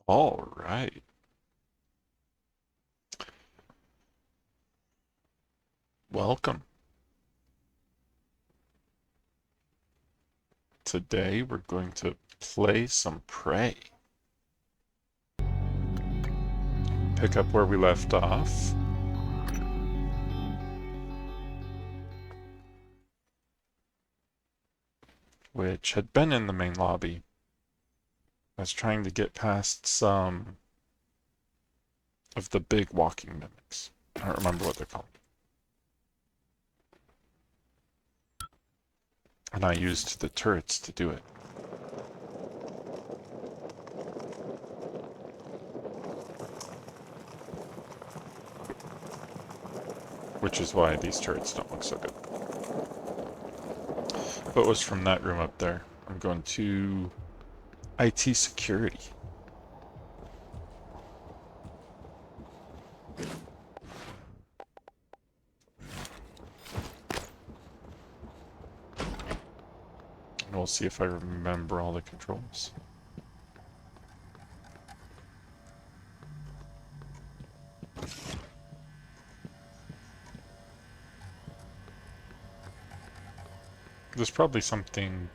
All right. Welcome. Today we're going to play some Prey. Pick up where we left off. Which had been in the main lobby. I was trying to get past some of the big walking mimics. I don't remember what they're called. And I used the turrets to do it. Which is why these turrets don't look so good. But it was from that room up there. I'm going to IT security. And we'll see if I remember all the controls. There's probably something,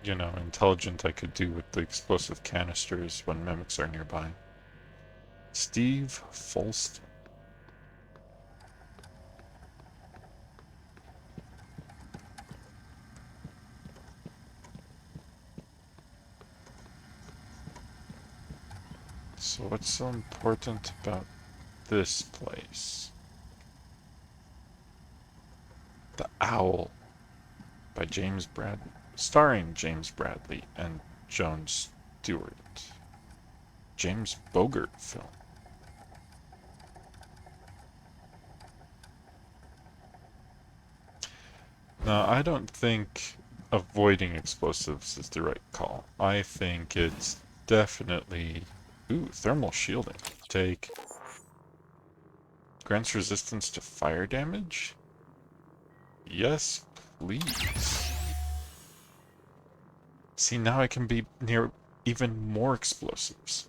intelligent I could do with the explosive canisters when mimics are nearby. Steve Folston. So what's so important about this place? The Owl by starring James Bradley and Joan Stewart. James Bogart film. Now, I don't think avoiding explosives is the right call. I think it's definitely... Ooh, thermal shielding. Take... Grants resistance to fire damage? Yes, please. See, now I can be near even more explosives.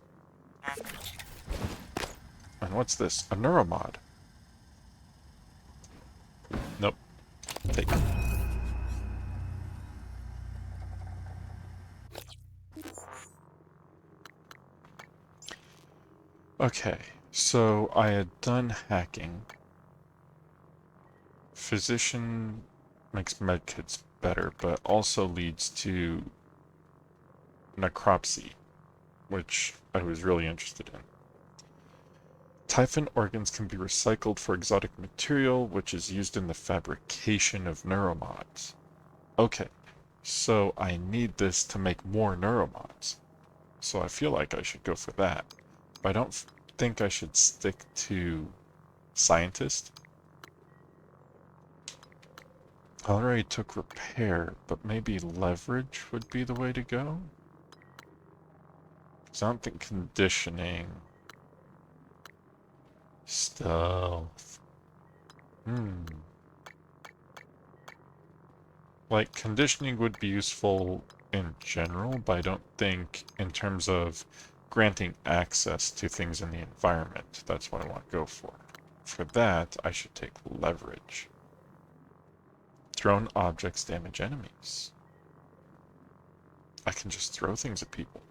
And what's this? A neuromod. Nope. Take it. Okay, so I had done hacking. Physician makes medkits better, but also leads to necropsy, which I was really interested in. Typhon organs can be recycled for exotic material, which is used in the fabrication of neuromods. Okay, so I need this to make more neuromods. So I feel like I should go for that. But I don't think I should stick to scientist. I already took repair, but maybe leverage would be the way to go? Because I don't think conditioning... Stealth... Like, conditioning would be useful in general, but I don't think in terms of granting access to things in the environment, that's what I want to go for. For that, I should take leverage. Thrown objects damage enemies. I can just throw things at people.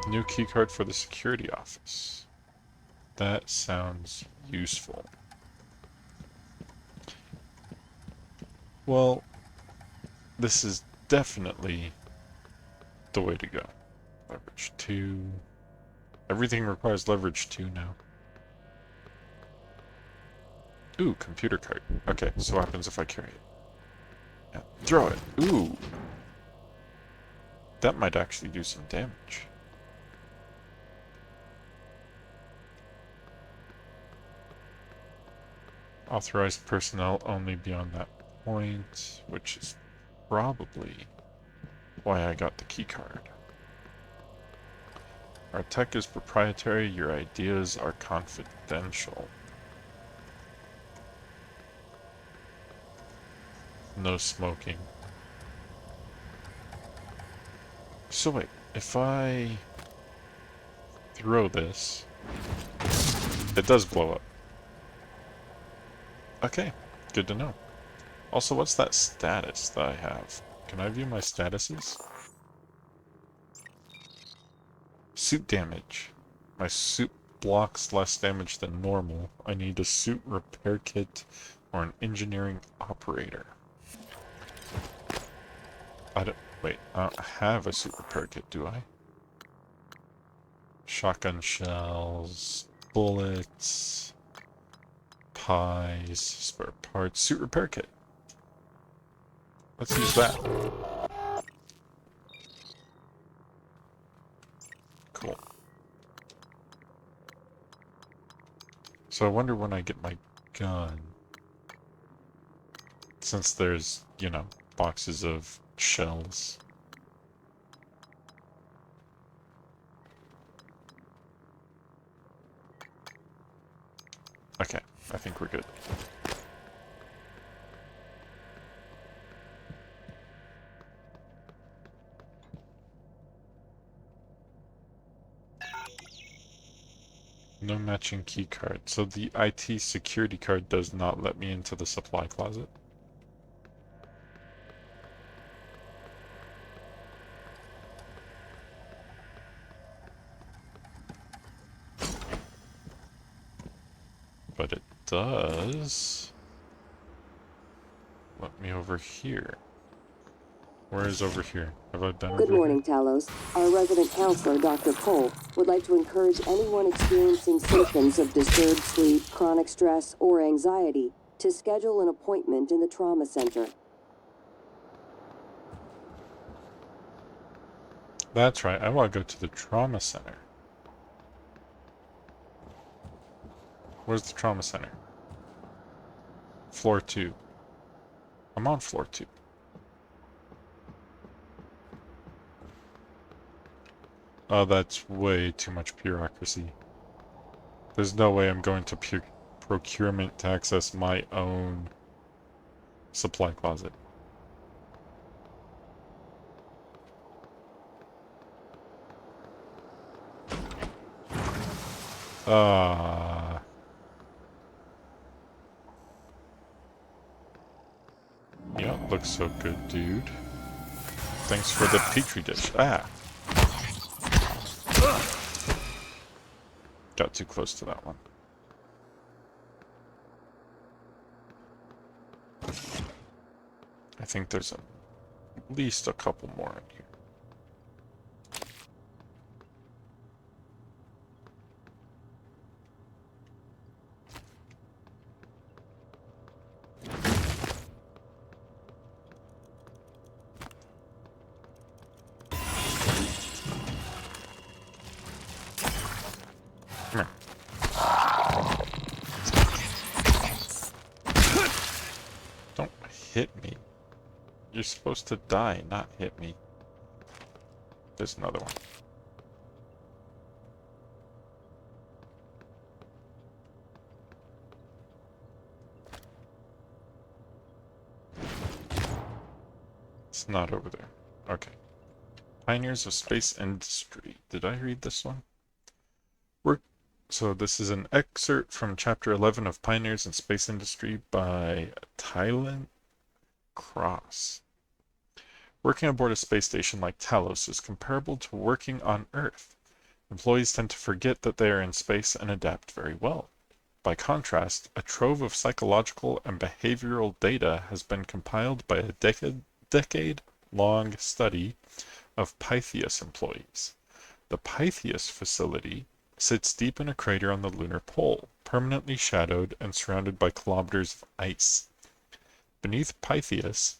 New keycard for the security office. That sounds useful. Well, this is definitely the way to go. Leverage 2. Everything requires leverage 2 now. Ooh, computer card. Okay, so what happens if I carry it? Yeah, throw it. Ooh. That might actually do some damage. Authorized personnel only beyond that point, which is probably why I got the key card. Our tech is proprietary, your ideas are confidential. No smoking. So wait, if I throw this, it does blow up. Okay, good to know. Also, what's that status that I have? Can I view my statuses? Suit damage. My suit blocks less damage than normal. I need a suit repair kit or an engineering operator. Wait, I don't have a suit repair kit, do I? Shotgun shells, bullets, pies, spare parts, suit repair kit. Let's use that. Cool. So I wonder when I get my gun. Since there's, you know, boxes of shells. Okay, I think we're good. No matching key card. So the IT security card does not let me into the supply closet. But it does let me over here. Where is over here? Have I been over here? Good morning, Talos. Our resident counselor, Dr. Cole, would like to encourage anyone experiencing symptoms of disturbed sleep, chronic stress, or anxiety to schedule an appointment in the trauma center. That's right, I want to go to the trauma center. Where's the trauma center? Floor 2. I'm on floor 2. Oh, that's way too much bureaucracy. There's no way I'm going to procurement to access my own supply closet. Yeah, looks so good, dude. Thanks for the petri dish. Got too close to that one. I think there's at least a couple more in here. Come here. Don't hit me. You're supposed to die, not hit me. There's another one. It's not over there. Okay. Pioneers of Space Industry. Did I read this one? So this is an excerpt from Chapter 11 of Pioneers in Space Industry by Tylan Cross. Working aboard a space station like Talos is comparable to working on Earth. Employees tend to forget that they are in space and adapt very well. By contrast, a trove of psychological and behavioral data has been compiled by a decade-long study of Pytheas employees. The Pytheas facility sits deep in a crater on the lunar pole, permanently shadowed and surrounded by kilometers of ice. Beneath Pytheas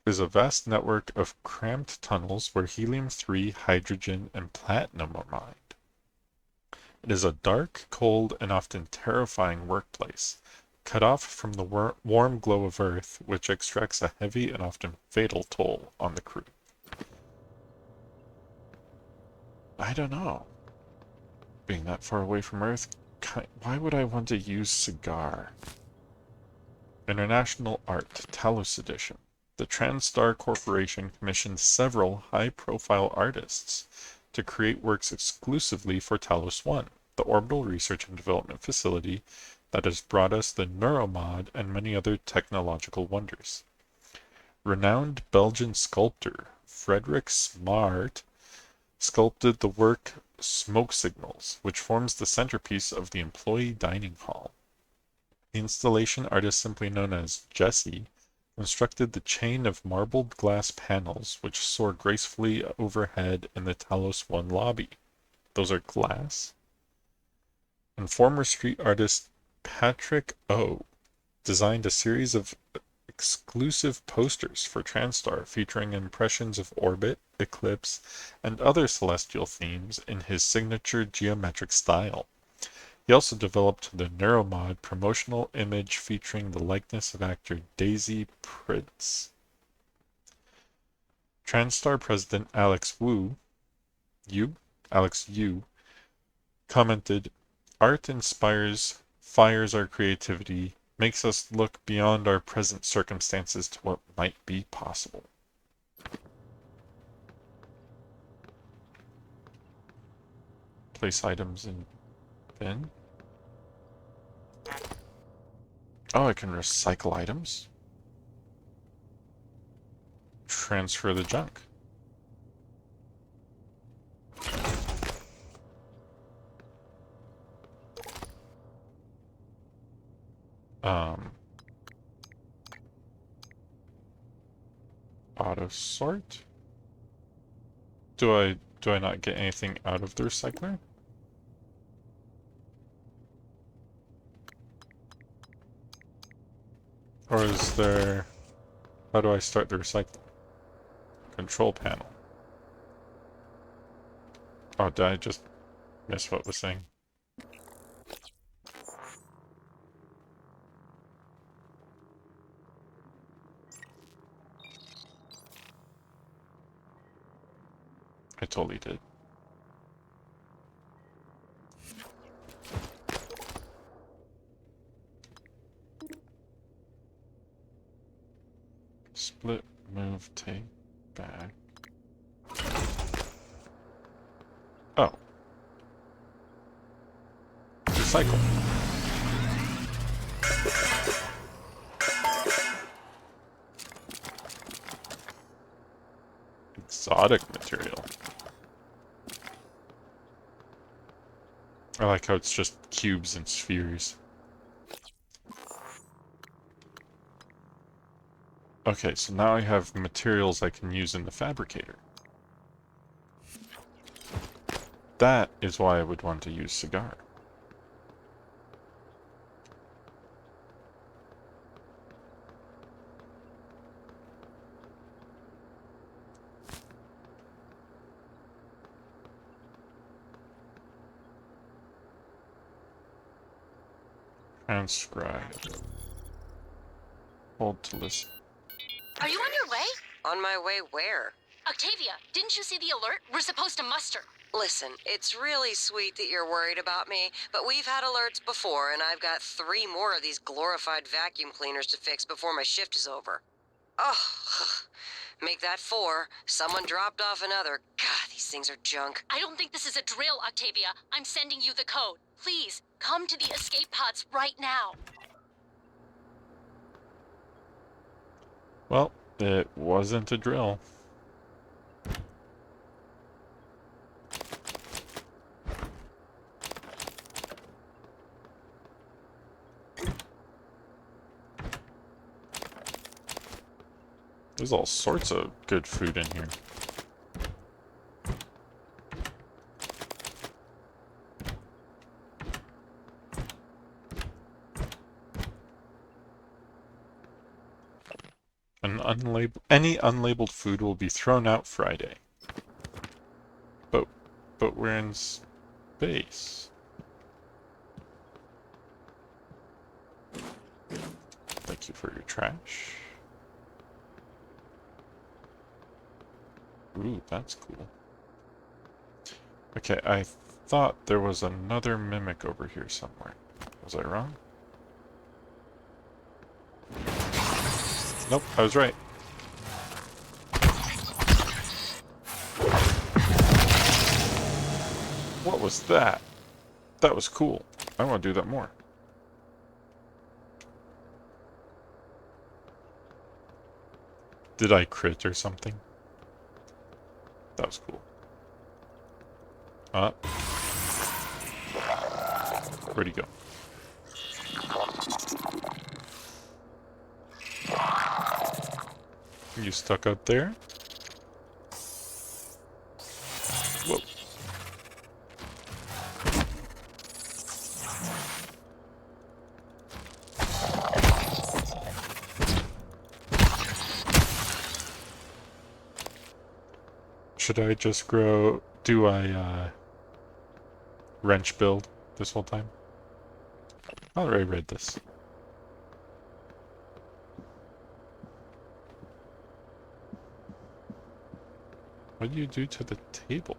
is a vast network of cramped tunnels where helium-3, hydrogen, and platinum are mined. It is a dark, cold, and often terrifying workplace, cut off from the warm glow of Earth, which extracts a heavy and often fatal toll on the crew. I don't know. Being that far away from Earth, why would I want to use cigar? International Art, Talos Edition. The TranStar Corporation commissioned several high-profile artists to create works exclusively for Talos One, the orbital research and development facility that has brought us the Neuromod and many other technological wonders. Renowned Belgian sculptor Frederick Smart sculpted the work Smoke Signals, which forms the centerpiece of the employee dining hall. The installation artist, simply known as Jesse, constructed the chain of marbled glass panels which soar gracefully overhead in the Talos One lobby. Those are glass? And former street artist Patrick O designed a series of exclusive posters for TranStar featuring impressions of orbit, eclipse, and other celestial themes in his signature geometric style. He also developed the Neuromod promotional image featuring the likeness of actor Daisy Prince. TranStar president Alex Yu, commented, "Art inspires, fires our creativity, makes us look beyond our present circumstances to what might be possible." Place items in bin. Oh, I can recycle items. Transfer the junk. Auto sort. Do I not get anything out of the recycler? Or is there... How do I start the recycling? Control panel. Oh, did I just miss what was saying? I totally did. Split, move, take, back. Oh. Recycle. Exotic material. I like how it's just cubes and spheres. Okay, so now I have materials I can use in the fabricator. That is why I would want to use cigar. Transcribe. Hold to listen. Are you on your way? On my way where? Octavia, didn't you see the alert? We're supposed to muster. Listen, it's really sweet that you're worried about me, but we've had alerts before, and I've got 3 more of these glorified vacuum cleaners to fix before my shift is over. Oh, make that 4. Someone dropped off another. God, these things are junk. I don't think this is a drill, Octavia. I'm sending you the code. Please, come to the escape pods right now. Well, it wasn't a drill. There's all sorts of good food in here. Any unlabeled food will be thrown out Friday. But we're in space. Thank you for your trash. Ooh, that's cool. Okay, I thought there was another mimic over here somewhere. Was I wrong? Nope, I was right. What was that? That was cool. I want to do that more. Did I crit or something? That was cool. Where'd he go? You stuck out there? Whoa. Should I just grow... Do I, wrench build this whole time? I already read this. What do you do to the table?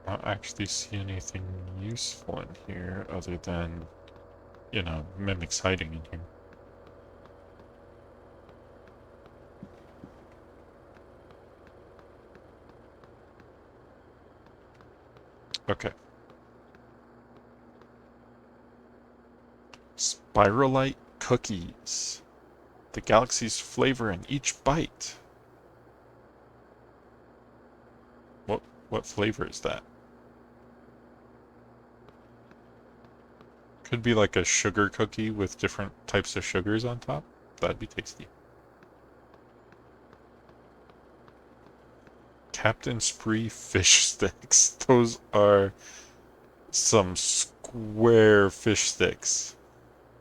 I don't actually see anything useful in here other than, you know, mimics hiding in here. Okay. Spiralite cookies. The galaxy's flavor in each bite. What flavor is that? Could be like a sugar cookie with different types of sugars on top. That'd be tasty. Captain Spree fish sticks. Those are some square fish sticks.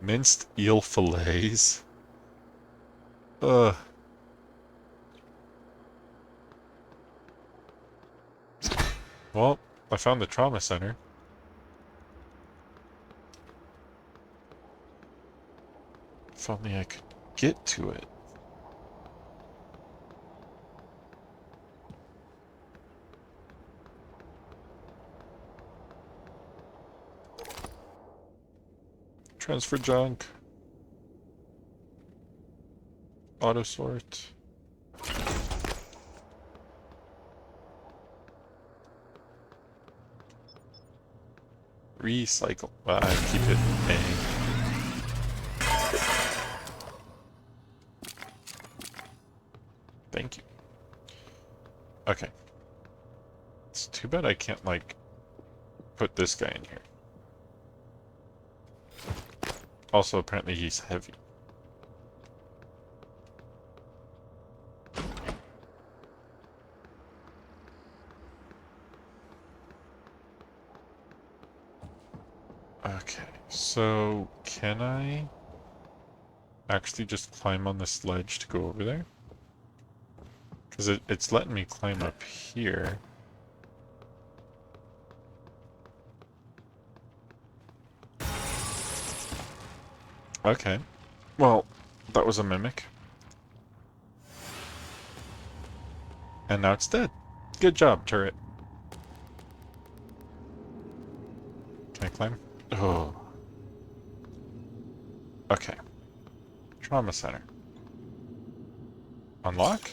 Minced eel fillets. Ugh. Well, I found the trauma center. If only I could get to it. Transfer junk. Auto sort. Recycle. Well, I keep it A. Thank you. Okay. It's too bad I can't, like, put this guy in here. Also, apparently he's heavy. Okay, so can I actually just climb on this ledge to go over there? Because it's letting me climb up here. Okay. Well, that was a mimic. And now it's dead. Good job, turret. Can I climb? Oh. Okay. Trauma center. Unlock?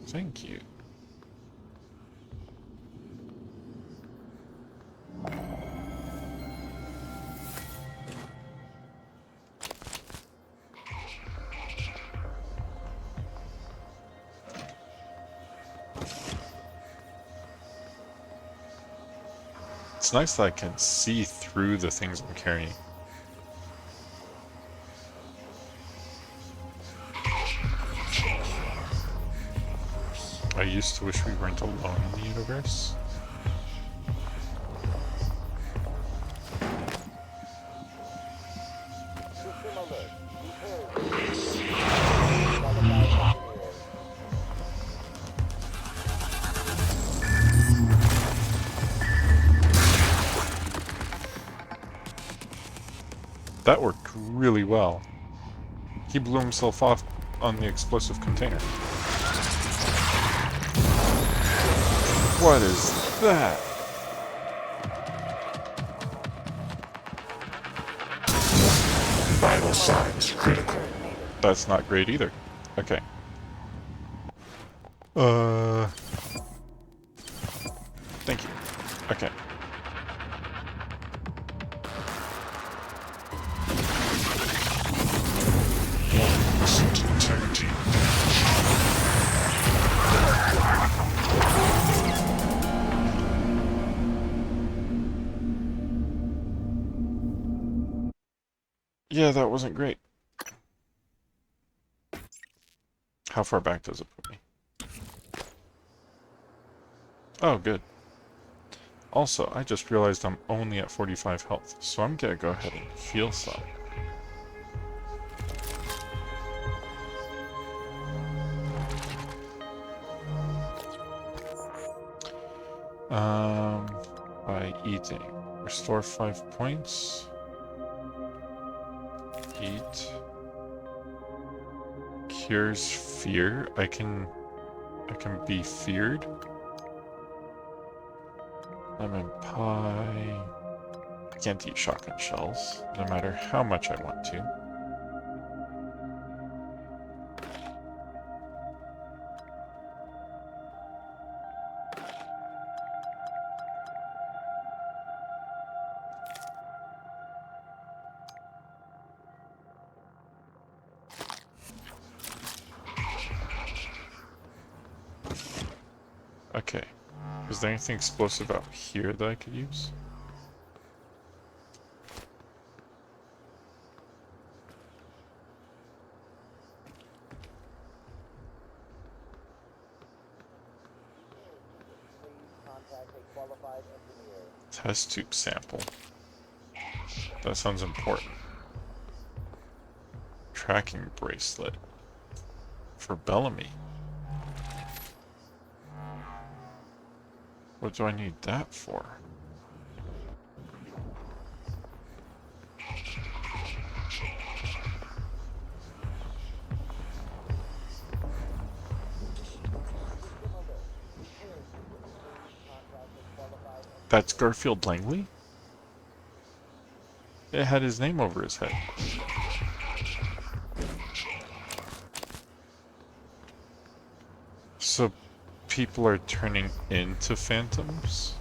Thank you. It's nice that I can see through the things I'm carrying. I used to wish we weren't alone in the universe. That worked really well. He blew himself off on the explosive container. What is that? Vital signs critical. That's not great either. Okay. Thank you. Okay. Innocent integrity. Yeah, that wasn't great. How far back does it put me? Oh, good. Also, I just realized I'm only at 45 health, so I'm gonna go ahead and heal some. By eating. Restore 5 points. Eat. Cures fear. I can be feared. Lemon pie. Can't eat shotgun shells, no matter how much I want to. Okay. Is there anything explosive out here that I could use? Test tube sample. That sounds important. Tracking bracelet. For Bellamy. What do I need that for? That's Garfield Langley? It had his name over his head. So people are turning into phantoms?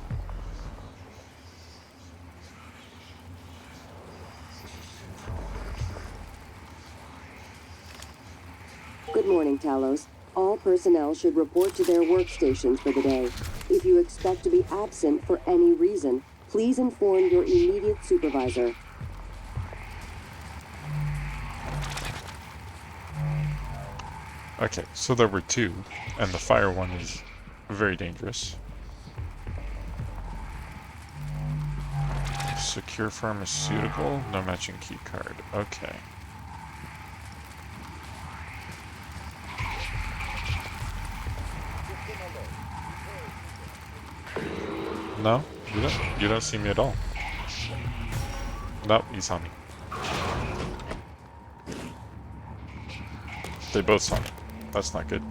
Good morning, Talos. All personnel should report to their workstations for the day. If you expect to be absent for any reason, please inform your immediate supervisor. Okay, so there were two, and the fire one is very dangerous. Secure pharmaceutical, no matching key card. Okay. No, you don't see me at all. Nope, you saw me. They both saw me. That's not good.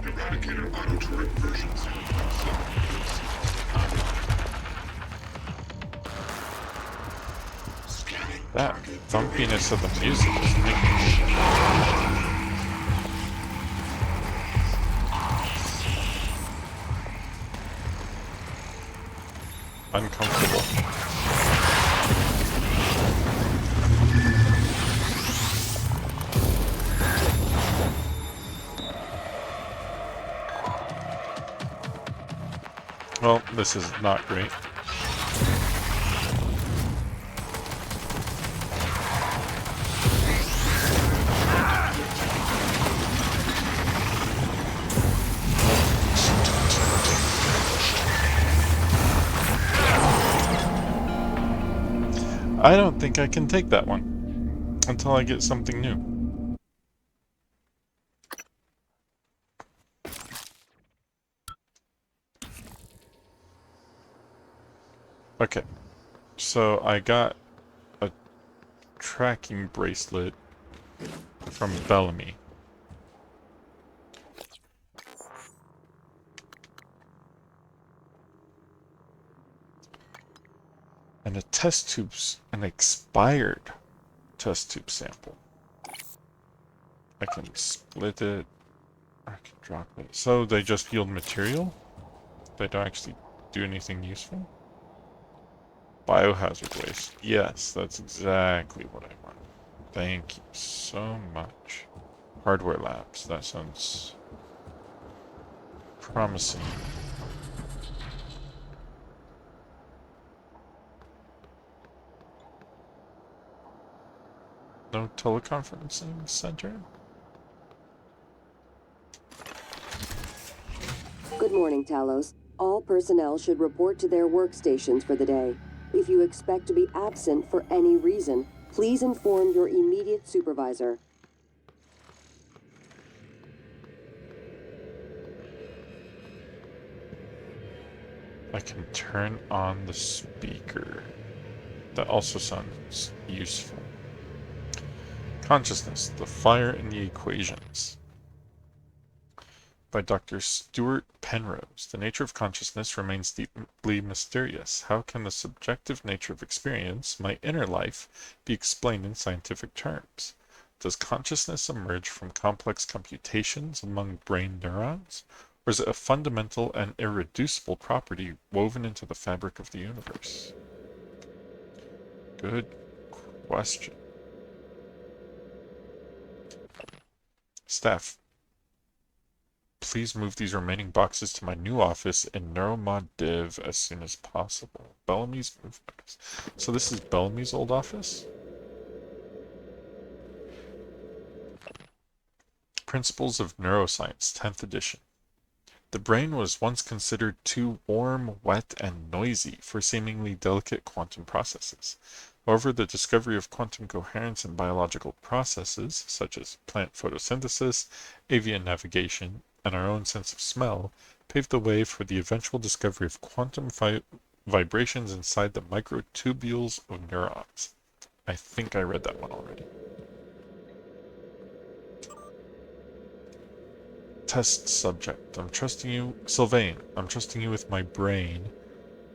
Eradicator auto-turret versions. Scanning. That thumpiness of the music is making me uncomfortable. Well, this is not great. I don't think I can take that one until I get something new. Okay, so I got a tracking bracelet from Bellamy. And a test tube's an expired test tube sample. I can split it. I can drop it. So they just yield material? They don't actually do anything useful? Biohazard waste. Yes, that's exactly what I want. Thank you so much. Hardware labs. That sounds promising. No teleconferencing center? Good morning, Talos. All personnel should report to their workstations for the day. If you expect to be absent for any reason, please inform your immediate supervisor. I can turn on the speaker. That also sounds useful. Consciousness, the fire in the equations. By Dr. Stuart Penrose. The nature of consciousness remains deeply mysterious. How can the subjective nature of experience, my inner life, be explained in scientific terms? Does consciousness emerge from complex computations among brain neurons? Or is it a fundamental and irreducible property woven into the fabric of the universe? Good question. Staff, please move these remaining boxes to my new office in Neuromod Div as soon as possible. Bellamy's move notice. So this is Bellamy's old office? Principles of Neuroscience, 10th edition. The brain was once considered too warm, wet, and noisy for seemingly delicate quantum processes. However, the discovery of quantum coherence in biological processes, such as plant photosynthesis, avian navigation, and our own sense of smell, paved the way for the eventual discovery of quantum vibrations inside the microtubules of neurons. I think I read that one already. Test subject. I'm trusting you. Sylvain, I'm trusting you with my brain.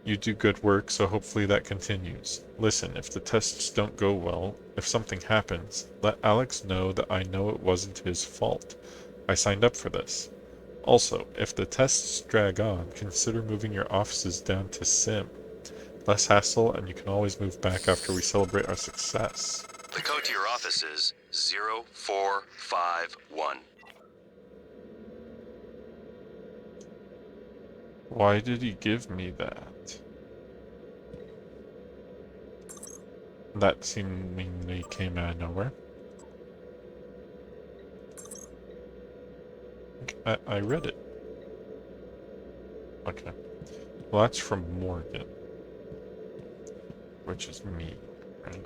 You do good work, so hopefully that continues. Listen, if the tests don't go well, if something happens, let Alex know that I know it wasn't his fault. I signed up for this. Also, if the tests drag on, consider moving your offices down to Sim. Less hassle, and you can always move back after we celebrate our success. The code to your office is 0451. Why did he give me that? That seemingly came out of nowhere. I read it. Okay. Well, that's from Morgan. Which is me, right?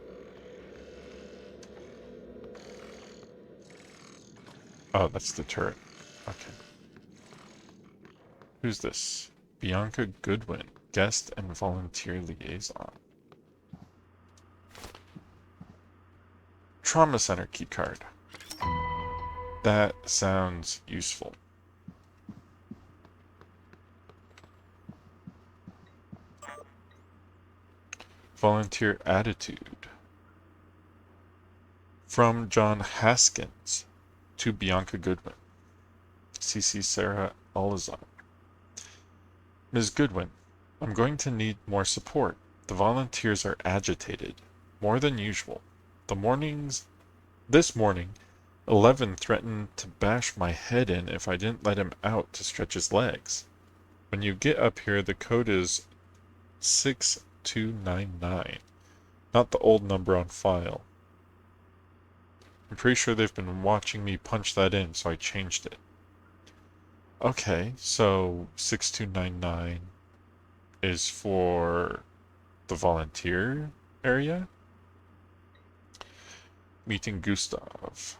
Oh, that's the turret. Okay. Who's this? Bianca Goodwin, guest and volunteer liaison. Trauma Center keycard. That sounds useful. Volunteer attitude. From John Haskins to Bianca Goodwin. CC Sarah Olazar. Ms. Goodwin, I'm going to need more support. The volunteers are agitated, more than usual. This morning, 11 threatened to bash my head in if I didn't let him out to stretch his legs. When you get up here, the code is 6299, not the old number on file. I'm pretty sure they've been watching me punch that in, so I changed it. Okay, so 6299 is for the volunteer area? Meeting Gustav.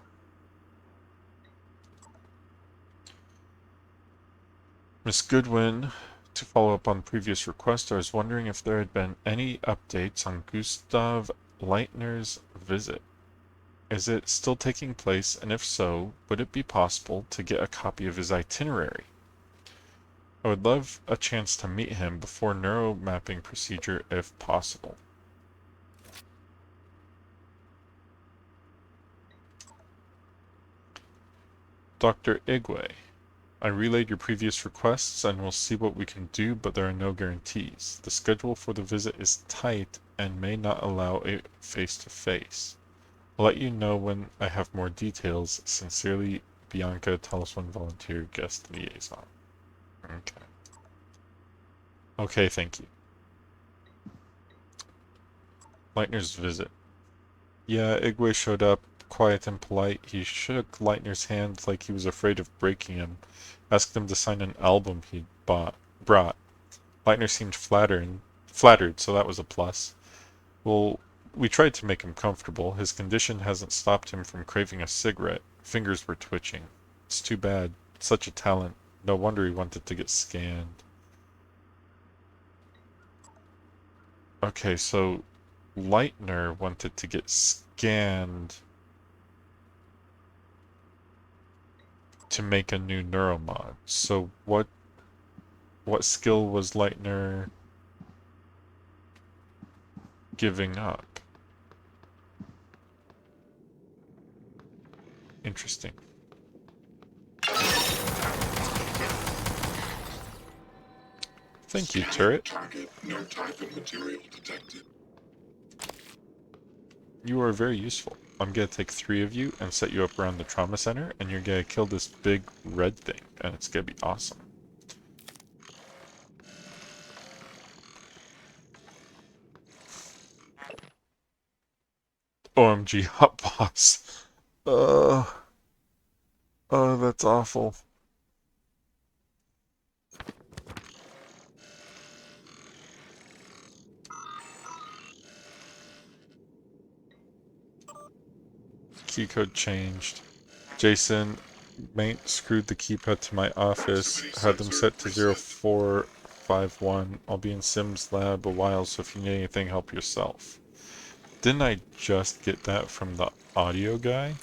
Miss Goodwin, to follow up on previous request, I was wondering if there had been any updates on Gustav Leitner's visit. Is it still taking place, and if so, would it be possible to get a copy of his itinerary? I would love a chance to meet him before neuromapping procedure if possible. Dr. Igwe, I relayed your previous requests and we'll see what we can do, but there are no guarantees. The schedule for the visit is tight and may not allow a face-to-face. I'll let you know when I have more details. Sincerely, Bianca, Talos One Volunteer Guest Liaison. Okay. Okay, thank you. Leitner's visit. Yeah, Igwe showed up, quiet and polite. He shook Leitner's hand like he was afraid of breaking him, asked him to sign an album he'd brought. Leitner seemed flattered, so that was a plus. Well, we tried to make him comfortable. His condition hasn't stopped him from craving a cigarette. Fingers were twitching. It's too bad. Such a talent. No wonder he wanted to get scanned. Okay, so Leitner wanted to get scanned to make a new neuromod. So what skill was Leitner giving up? Interesting. Thank you, turret. Target, no type of material detected. You are very useful. I'm gonna take 3 of you and set you up around the trauma center, and you're gonna kill this big red thing, and it's gonna be awesome. OMG, hot boss. Oh, that's awful. Key code changed. Jason, mate screwed the keypad to my office, had them set to 0451. I'll be in Sim's lab a while, so if you need anything, help yourself. Didn't I just get that from the audio guy?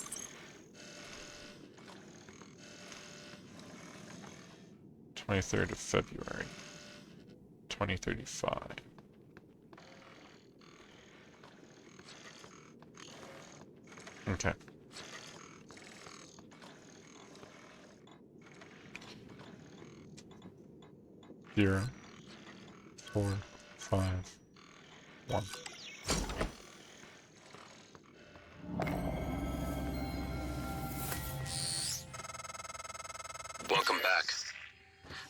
(23rd of February, 2035). Okay. Zero, 4, 5, 1. Welcome back.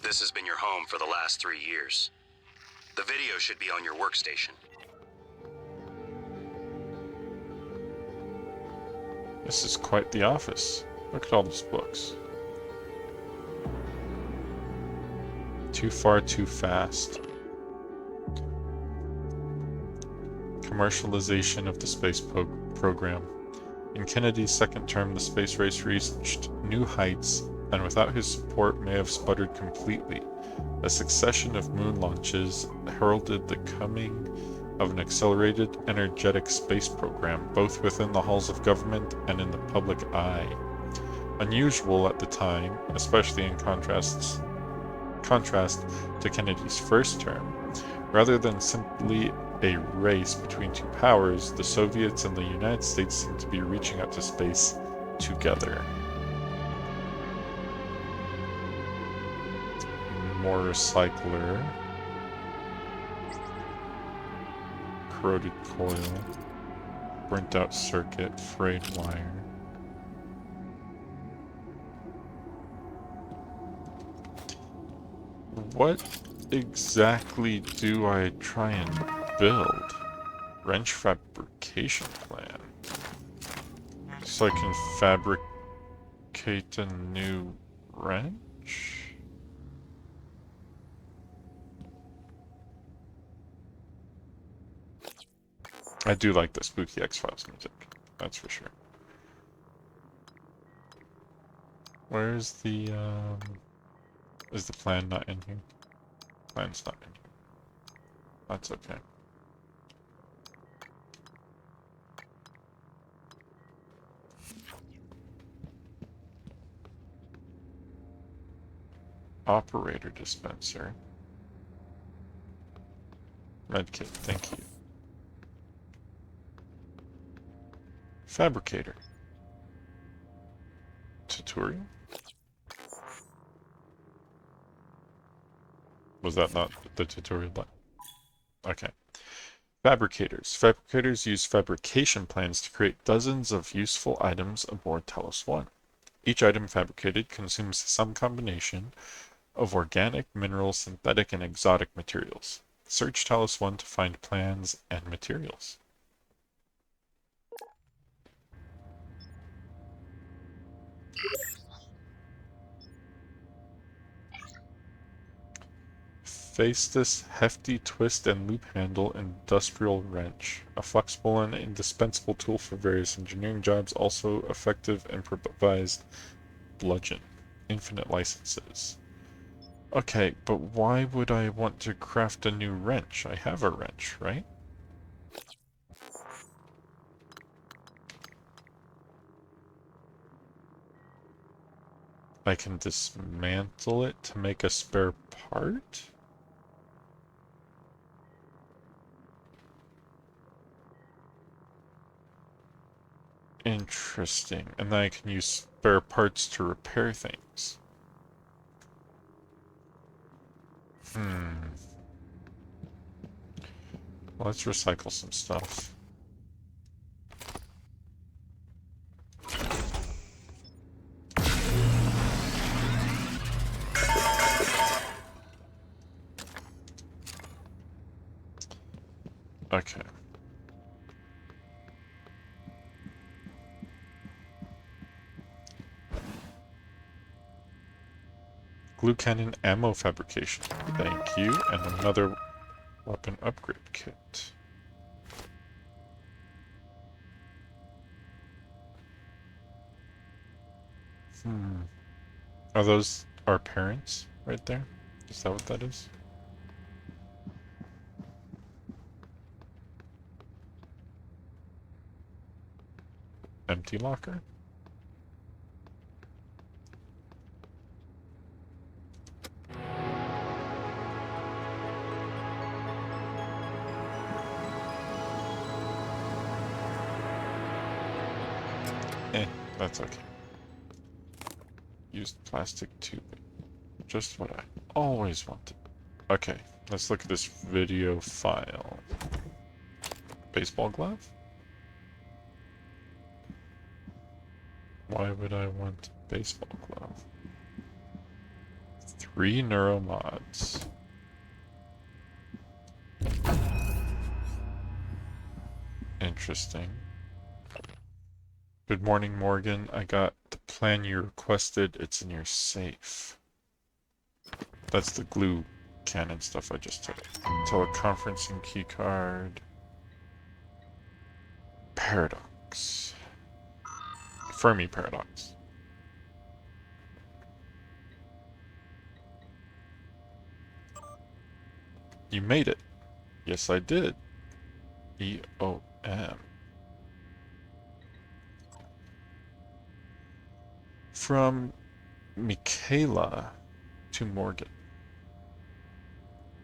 This has been your home for the last 3 years. The video should be on your workstation. This is quite the office. Look at all those books. Too far, too fast. Commercialization of the space program. In Kennedy's second term, the space race reached new heights, and without his support may have sputtered completely. A succession of moon launches heralded the coming of an accelerated, energetic space program, both within the halls of government and in the public eye. Unusual at the time, especially in contrast to Kennedy's first term. Rather than simply a race between two powers, the Soviets and the United States seem to be reaching out to space together. More recycler. Corroded coil. Burnt out circuit. Frayed wire. What exactly do I try and build? Wrench fabrication plan. So I can fabricate a new wrench? I do like the spooky X-Files music, that's for sure. Where's the, is the plan not in here? Plan's not in here. That's okay. Operator dispenser. Medkit, thank you. Fabricator. Tutorial? Was that not the tutorial button? Okay. Fabricators. Fabricators use fabrication plans to create dozens of useful items aboard Talos 1. Each item fabricated consumes some combination of organic, mineral, synthetic, and exotic materials. Search Talos 1 to find plans and materials. Face this hefty twist and loop handle industrial wrench. A flexible and indispensable tool for various engineering jobs, also effective improvised bludgeon. Infinite licenses. Okay, but why would I want to craft a new wrench? I have a wrench, right? I can dismantle it to make a spare part? Interesting. And then I can use spare parts to repair things. Let's recycle some stuff. Okay. Glue cannon ammo fabrication. Thank you. And another weapon upgrade kit. Are those our parents right there? Is that what that is? Empty locker? That's okay. Used plastic tube. Just what I always wanted. Okay, let's look at this video file. Baseball glove? Why would I want a baseball glove? 3 neuromods. Interesting. Good morning, Morgan. I got the plan you requested. It's in your safe. That's the glue cannon stuff I just took. Teleconferencing keycard. Paradox. Fermi paradox. You made it. Yes, I did. EOM. From Michaela to Morgan.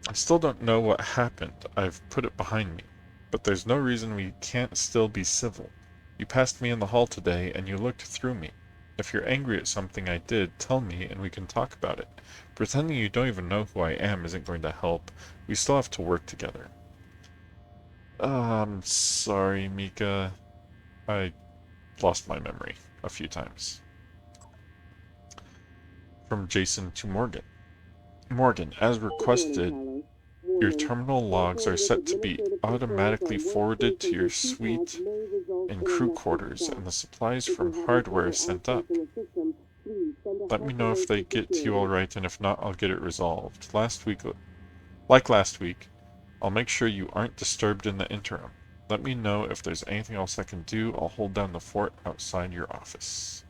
I still don't know what happened. I've put it behind me. But there's no reason we can't still be civil. You passed me in the hall today and you looked through me. If you're angry at something I did, tell me and we can talk about it. Pretending you don't even know who I am isn't going to help. We still have to work together. I'm sorry, Mika. I lost my memory a few times. From Jason to Morgan. Morgan, as requested, your terminal logs are set to be automatically forwarded to your suite and crew quarters, and the supplies from hardware sent up. Let me know if they get to you alright, and if not, I'll get it resolved. Like last week, I'll make sure you aren't disturbed in the interim. Let me know if there's anything else I can do. I'll hold down the fort outside your office.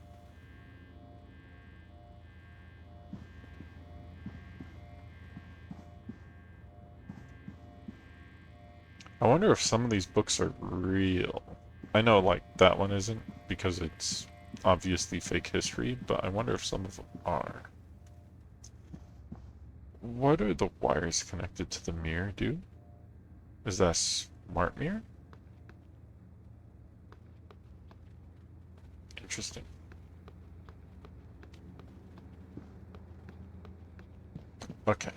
I wonder if some of these books are real. I know, like, that one isn't because it's obviously fake history, but I wonder if some of them are. What are the wires connected to the mirror do? Is that a smart mirror? Interesting. Okay.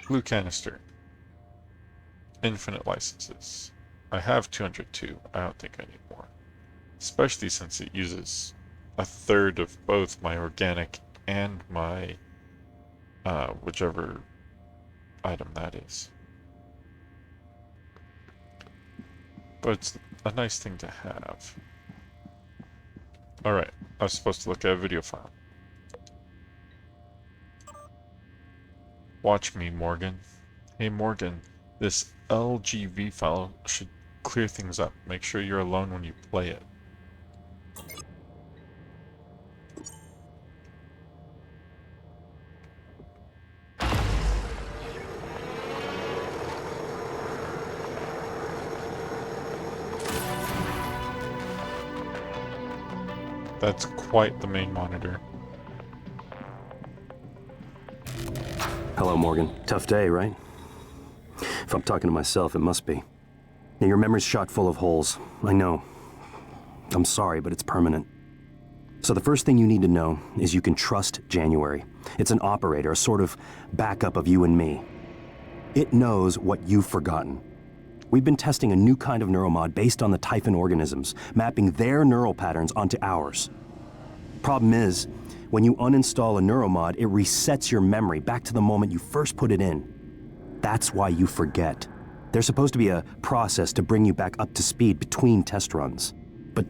Blue canister. Infinite licenses. I have 202. I don't think I need more. Especially since it uses a third of both my organic and my whichever item that is. But it's a nice thing to have. Alright, I was supposed to look at a video file. Watch me, Morgan. Hey, Morgan, this LGV file should clear things up. Make sure you're alone when you play it. That's quite the main monitor. Hello, Morgan. Tough day, right? If I'm talking to myself, it must be. Now, your memory's shot full of holes. I know. I'm sorry, but it's permanent. So the first thing you need to know is you can trust January. It's an operator, a sort of backup of you and me. It knows what you've forgotten. We've been testing a new kind of neuromod based on the Typhon organisms, mapping their neural patterns onto ours. Problem is, when you uninstall a neuromod, it resets your memory back to the moment you first put it in. That's why you forget. There's supposed to be a process to bring you back up to speed between test runs. But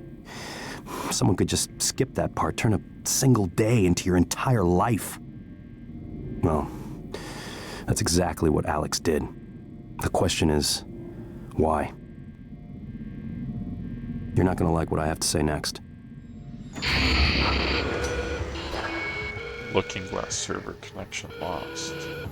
someone could just skip that part, turn a single day into your entire life. Well, that's exactly what Alex did. The question is, why? You're not gonna like what I have to say next. Looking Glass server connection lost. I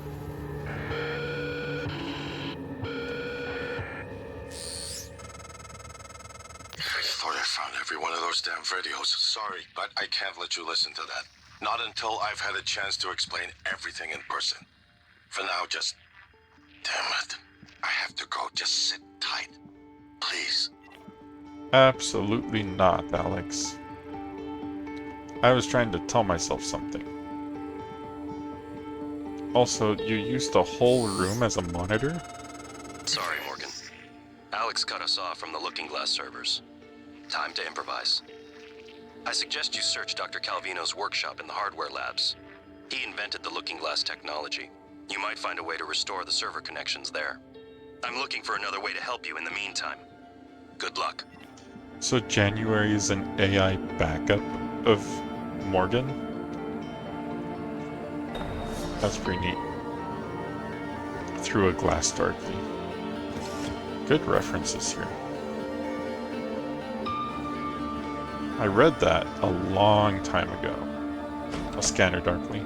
thought I found every one of those damn videos. Sorry, but I can't let you listen to that. Not until I've had a chance to explain everything in person. For now, just... Damn it. I have to go. Just sit tight. Please. Absolutely not, Alex. I was trying to tell myself something. Also, you used the whole room as a monitor? Sorry, Morgan. Alex cut us off from the Looking Glass servers. Time to improvise. I suggest you search Dr. Calvino's workshop in the hardware labs. He invented the Looking Glass technology. You might find a way to restore the server connections there. I'm looking for another way to help you in the meantime. Good luck. So January is an AI backup of Morgan? That's pretty neat. Through a glass darkly. Good references here. I read that a long time ago. A scanner darkly.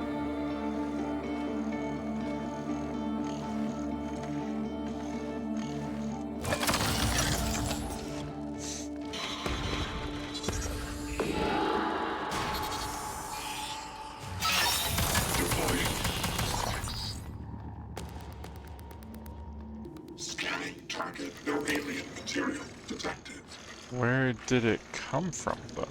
Scanning target. No alien material detected. Where did it come from, though?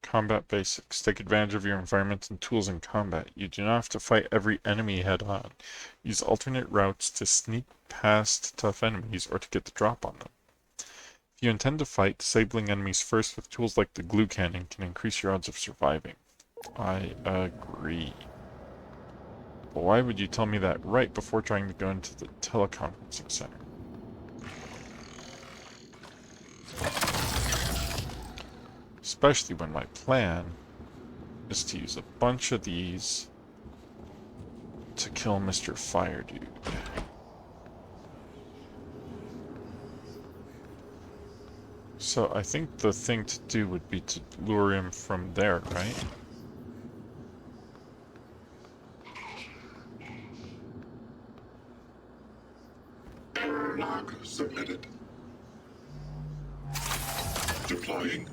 Combat basics. Take advantage of your environment and tools in combat. You do not have to fight every enemy head-on. Use alternate routes to sneak past tough enemies or to get the drop on them. If you intend to fight, disabling enemies first with tools like the glue cannon can increase your odds of surviving. I agree. But why would you tell me that right before trying to go into the teleconferencing center? Especially when my plan is to use a bunch of these to kill Mr. Fire Dude. So I think the thing to do would be to lure him from there, right? submitted. Deploying.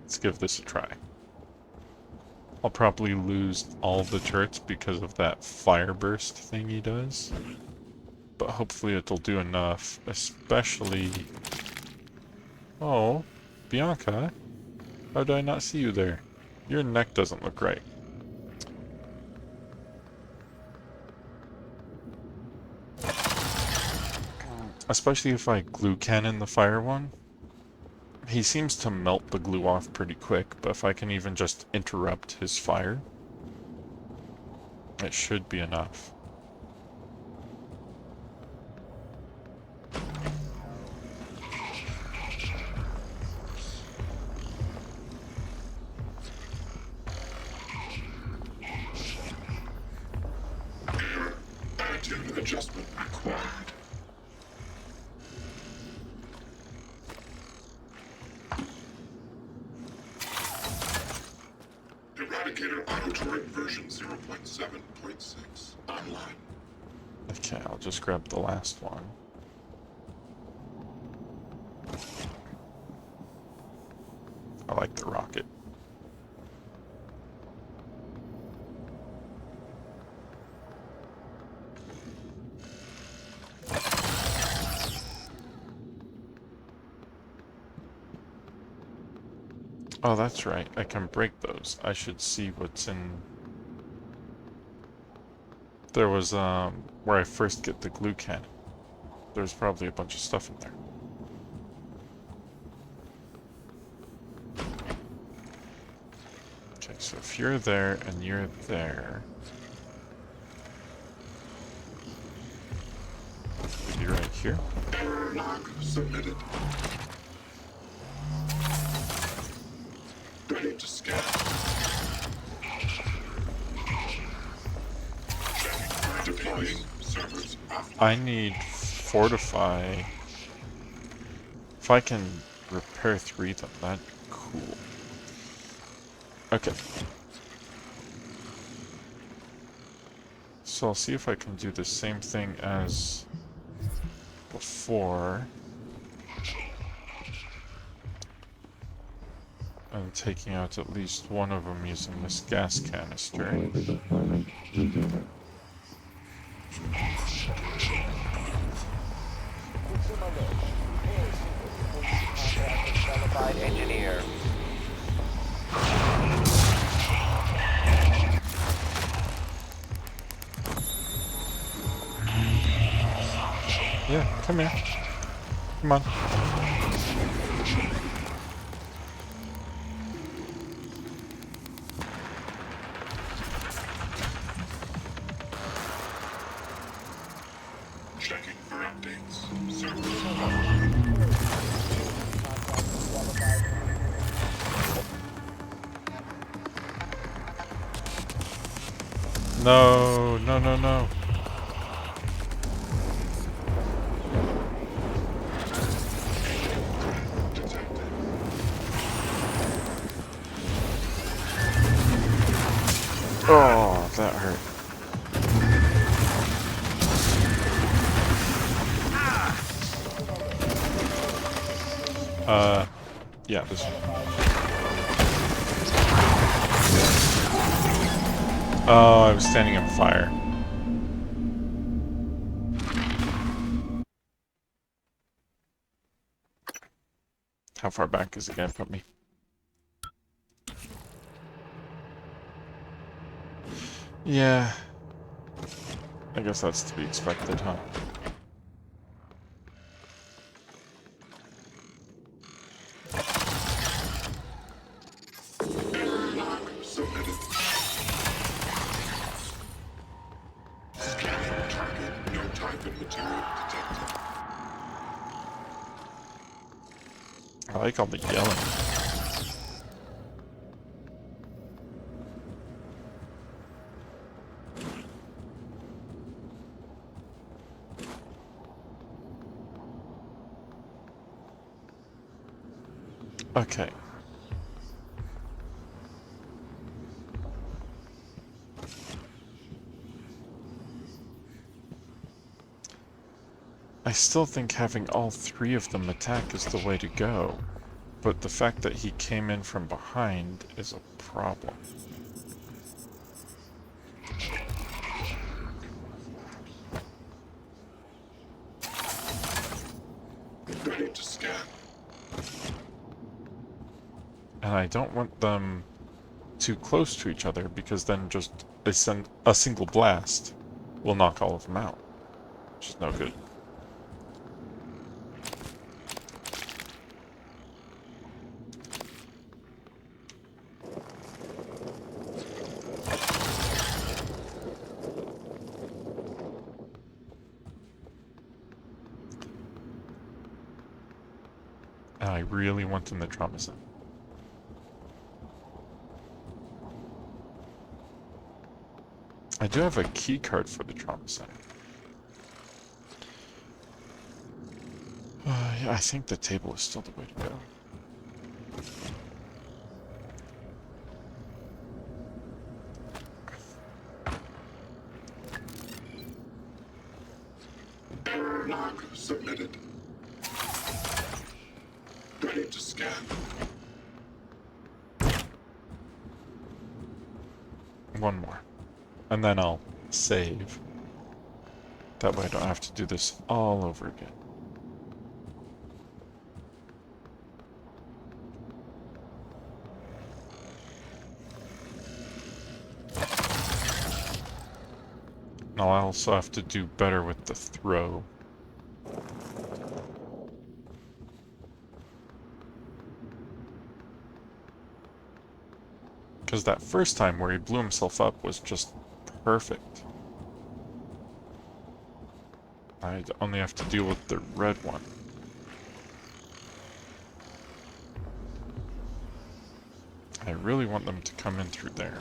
Let's give this a try. I'll probably lose all the turrets because of that fire burst thing he does. But hopefully it'll do enough, especially... Oh, Bianca, how did I not see you there? Your neck doesn't look right. Especially if I glue cannon the fire one. He seems to melt the glue off pretty quick, but if I can even just interrupt his fire, it should be enough. Attitude adjustment required. Eradicator auto turret version 0.7.6 online. Okay, I'll just grab the last one. I like the rocket. Oh, that's right. I can break those. I should see what's in... There was, where I first get the glue cannon. There's probably a bunch of stuff in there. Okay, so if you're there and you're there... Maybe right here? Error log submitted. Ready to scan. Deploying servers offline. I need fortify. If I can repair 3 of them, that'd be cool. Okay. So I'll see if I can do the same thing as before. And taking out at least one of them using this gas canister. Engineer. Yeah, come here. Come on. Checking for updates. Servers No, no, no, no. Oh, that hurt. Yeah, this one. Oh, I was standing in fire. How far back is it gonna put me? Yeah. I guess that's to be expected, huh? submitted. Scanning target. No Typhon material detected. I like all the yelling. Okay. I still think having all three of them attack is the way to go, but the fact that he came in from behind is a problem. Ready to scan. And I don't want them too close to each other, because then just a single blast will knock all of them out, which is no good. And I really want them to trauma center. I do have a key card for the trauma center. Yeah, I think the table is still the way to go. Log submitted. Ready to scan. One more. And then I'll save. That way I don't have to do this all over again. And I'll also have to do better with the throw. Because that first time where he blew himself up was just perfect. I only have to deal with the red one. I really want them to come in through there.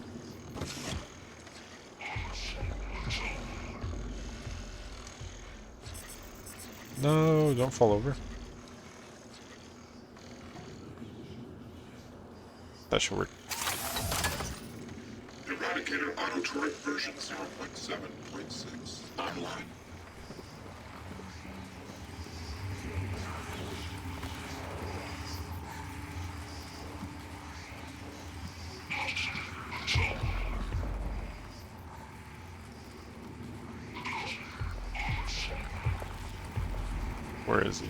No, don't fall over. That should work. Eradicator Autotroid version 0.7.6 online. Where is he?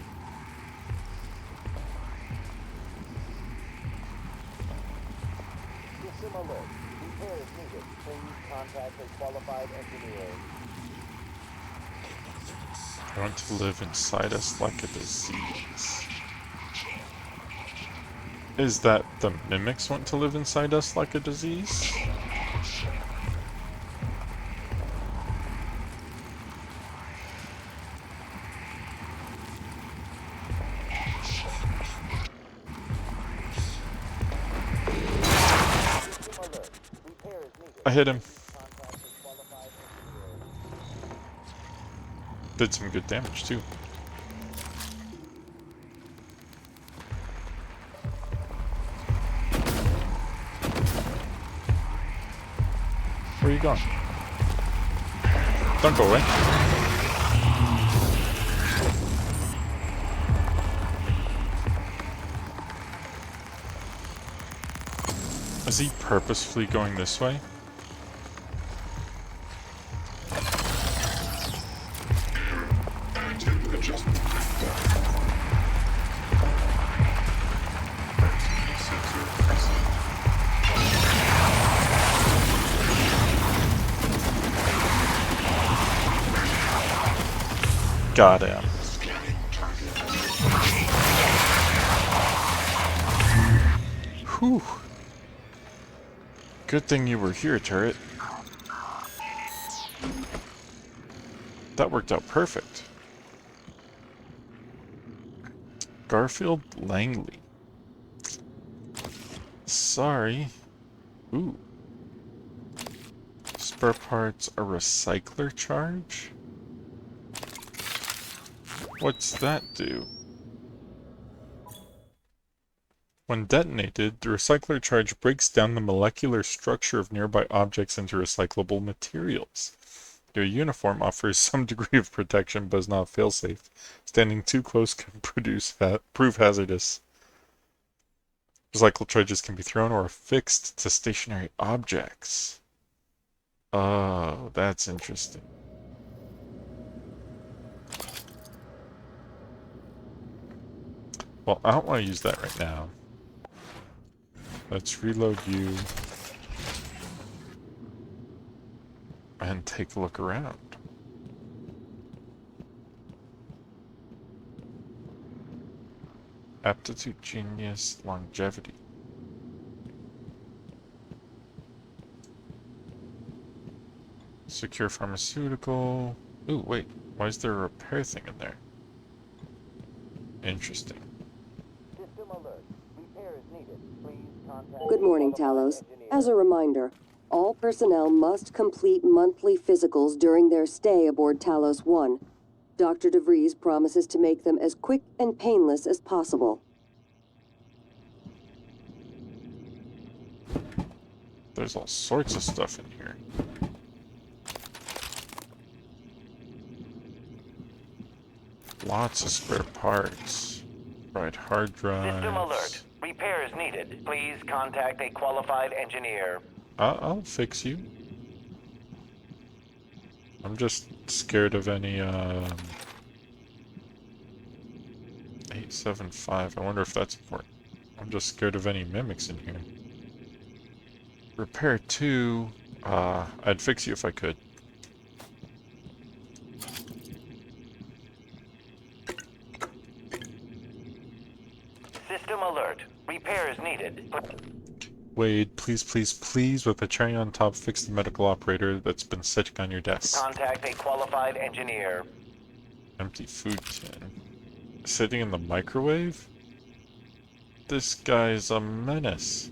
System alert. Repairs needed. Please contact a qualified engineer. I want to live inside us like a disease. Is that the mimics want to live inside us like a disease? I hit him. Did some good damage too. Where are you going? Don't go away. Is he purposefully going this way? Active adjustment. Sensor preset. Got him. Scanning target. Whew. Good thing you were here, turret. That worked out perfect. Garfield Langley. Sorry. Ooh. Spare parts, a recycler charge? What's that do? When detonated, the recycler charge breaks down the molecular structure of nearby objects into recyclable materials. Your uniform offers some degree of protection, but is not fail-safe. Standing too close can prove hazardous. Recycle charges can be thrown or affixed to stationary objects. Oh, that's interesting. Well, I don't want to use that right now. Let's reload you. And take a look around. Aptitude, genius, longevity. Secure pharmaceutical. Ooh, wait. Why is there a repair thing in there? Interesting. System alert. Repair is needed. Please contact... Good morning, Talos. As a reminder, all personnel must complete monthly physicals during their stay aboard Talos 1. Dr. DeVries promises to make them as quick and painless as possible. There's all sorts of stuff in here. Lots of spare parts. Right, hard drives. System alert. Repair is needed. Please contact a qualified engineer. I'll fix you. I'm just scared of any 875. I wonder if that's important. I'm just scared of any mimics in here. Repair 2. I'd fix you if I could. System alert. Repair is needed. Wade, please, please, please, with a cherry on top, fix the medical operator that's been sitting on your desk. Contact a qualified engineer. Empty food tin. Sitting in the microwave? This guy's a menace.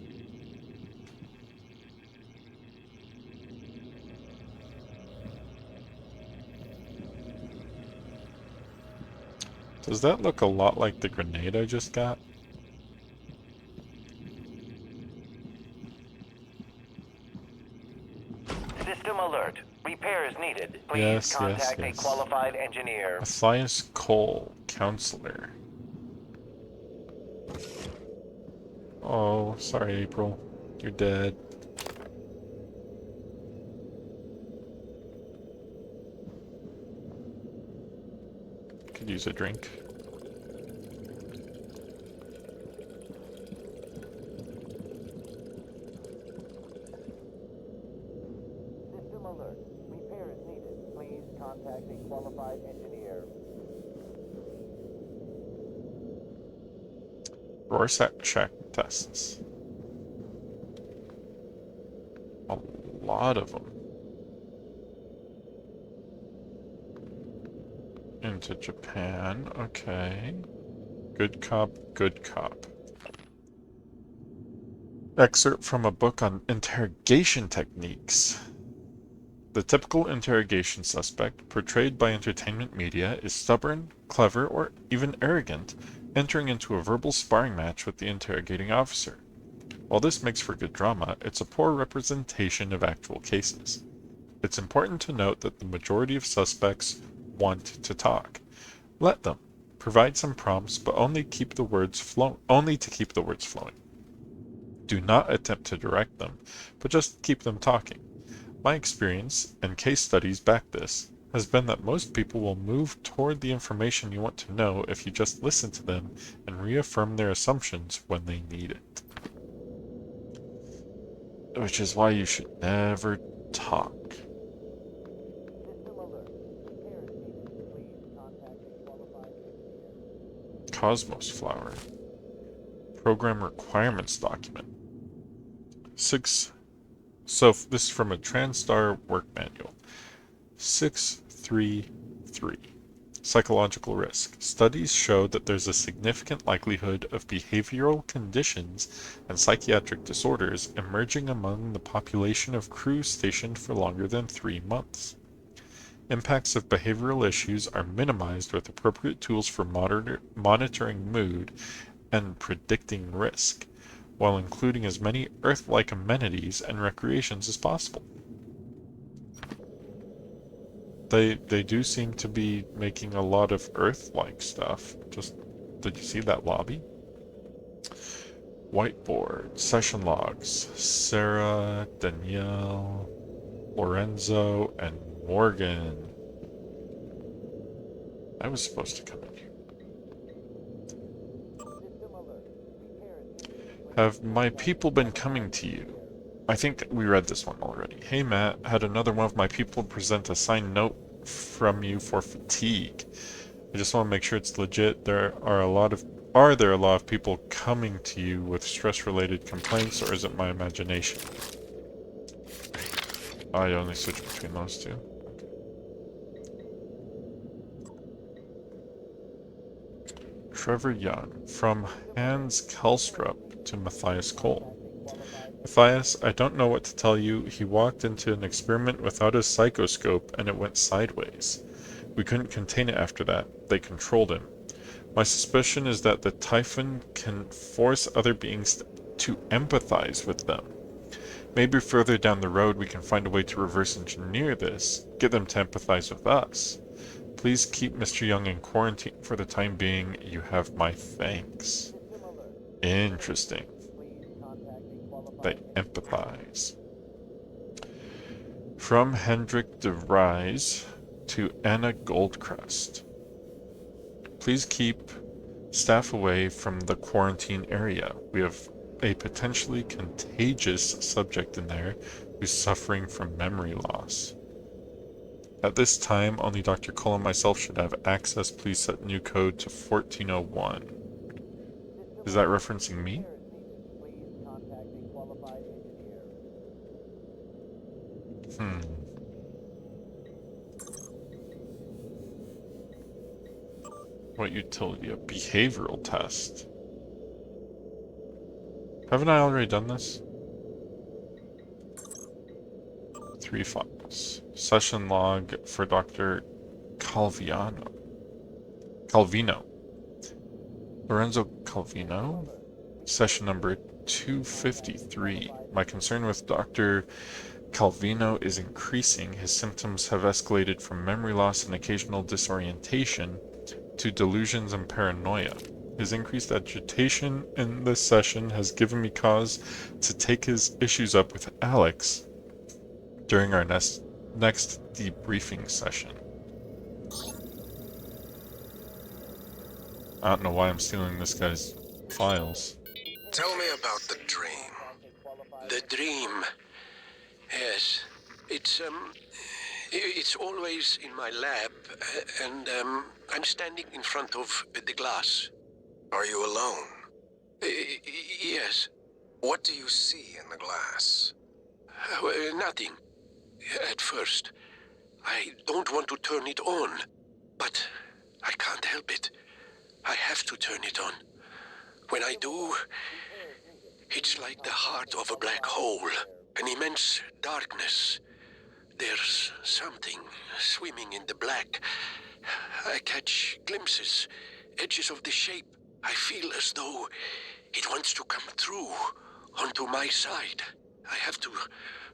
Does that look a lot like the grenade I just got? System alert. Repair is needed. Please Yes, contact yes. a qualified engineer. Matthias Cole, counselor. Oh, sorry, April. You're dead. Could use a drink. System alert. Repair is needed. Please contact a qualified engineer. Rorschach check tests. A lot of them. Into Japan, okay. Good cop, good cop. Excerpt from a book on interrogation techniques. The typical interrogation suspect, portrayed by entertainment media, is stubborn, clever, or even arrogant, entering into a verbal sparring match with the interrogating officer. While this makes for good drama, it's a poor representation of actual cases. It's important to note that the majority of suspects want to talk. Let them. Provide some prompts, but only to keep the words flowing. Do not attempt to direct them, but just keep them talking. My experience, and case studies back this, has been that most people will move toward the information you want to know if you just listen to them and reaffirm their assumptions when they need it. Which is why you should never talk. System alert. Repair is needed. Please contact a qualified engineer. Cosmos Flower. Program Requirements Document. So this is from a TranStar work manual. 633. Psychological risk. Studies show that there's a significant likelihood of behavioral conditions and psychiatric disorders emerging among the population of crews stationed for longer than 3 months. Impacts of behavioral issues are minimized with appropriate tools for monitoring mood and predicting risk, while including as many Earth-like amenities and recreations as possible. They do seem to be making a lot of Earth-like stuff. Just, did you see that lobby? Whiteboard, session logs, Sarah, Danielle, Lorenzo, and Morgan. I was supposed to come in here. Have my people been coming to you? I think we read this one already. Hey Matt, had another one of my people present a signed note from you for fatigue. I just want to make sure it's legit. Are there a lot of people coming to you with stress-related complaints, or is it my imagination? I only switch between those two. Trevor Young, from Hans Kelstrup to Matthias Cole. Matthias, I don't know what to tell you. He walked into an experiment without his psychoscope and it went sideways. We couldn't contain it after that. They controlled him. My suspicion is that the Typhon can force other beings to empathize with them. Maybe further down the road we can find a way to reverse engineer this, get them to empathize with us. Please keep Mr. Young in quarantine for the time being. You have my thanks. Interesting. They empathize. From Hendrik de Vries to Anna Goldcrest. Please keep staff away from the quarantine area. We have a potentially contagious subject in there who's suffering from memory loss. At this time, only Dr. Cole and myself should have access. Please set new code to 1401. Is that referencing me? What utility? A behavioral test. Haven't I already done this? 3 files. Session log for Dr. Calvino. Lorenzo Calvino. Session number 253. My concern with Dr. Calvino is increasing. His symptoms have escalated from memory loss and occasional disorientation to delusions and paranoia. His increased agitation in this session has given me cause to take his issues up with Alex during our next debriefing session. I don't know why I'm stealing this guy's files. Tell me about the dream. The dream. Yes. It's always in my lab, and I'm standing in front of the glass. Are you alone? Yes. What do you see in the glass? Nothing. At first. I don't want to turn it on, but I can't help it. I have to turn it on. When I do, it's like the heart of a black hole, an immense darkness. There's something swimming in the black. I catch glimpses, edges of the shape. I feel as though it wants to come through onto my side. I have to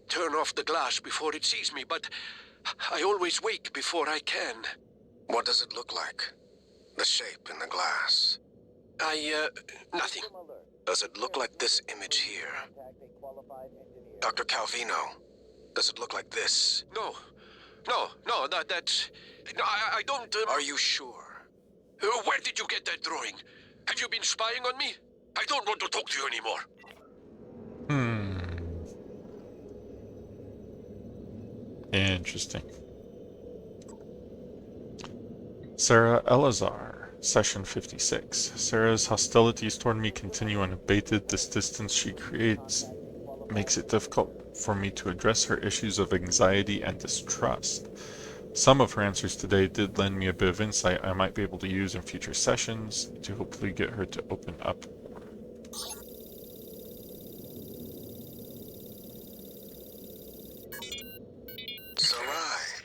turn off the glass before it sees me, but I always wake before I can. What does it look like? The shape in the glass? Nothing. Does it look like this image here? Dr. Calvino, does it look like this? No, that's... No, I don't... Are you sure? Where did you get that drawing? Have you been spying on me? I don't want to talk to you anymore. Interesting. Sarah Elazar, Session 56. Sarah's hostilities toward me continue unabated. This distance she creates makes it difficult for me to address her issues of anxiety and distrust. Some of her answers today did lend me a bit of insight I might be able to use in future sessions to hopefully get her to open up. Sarai,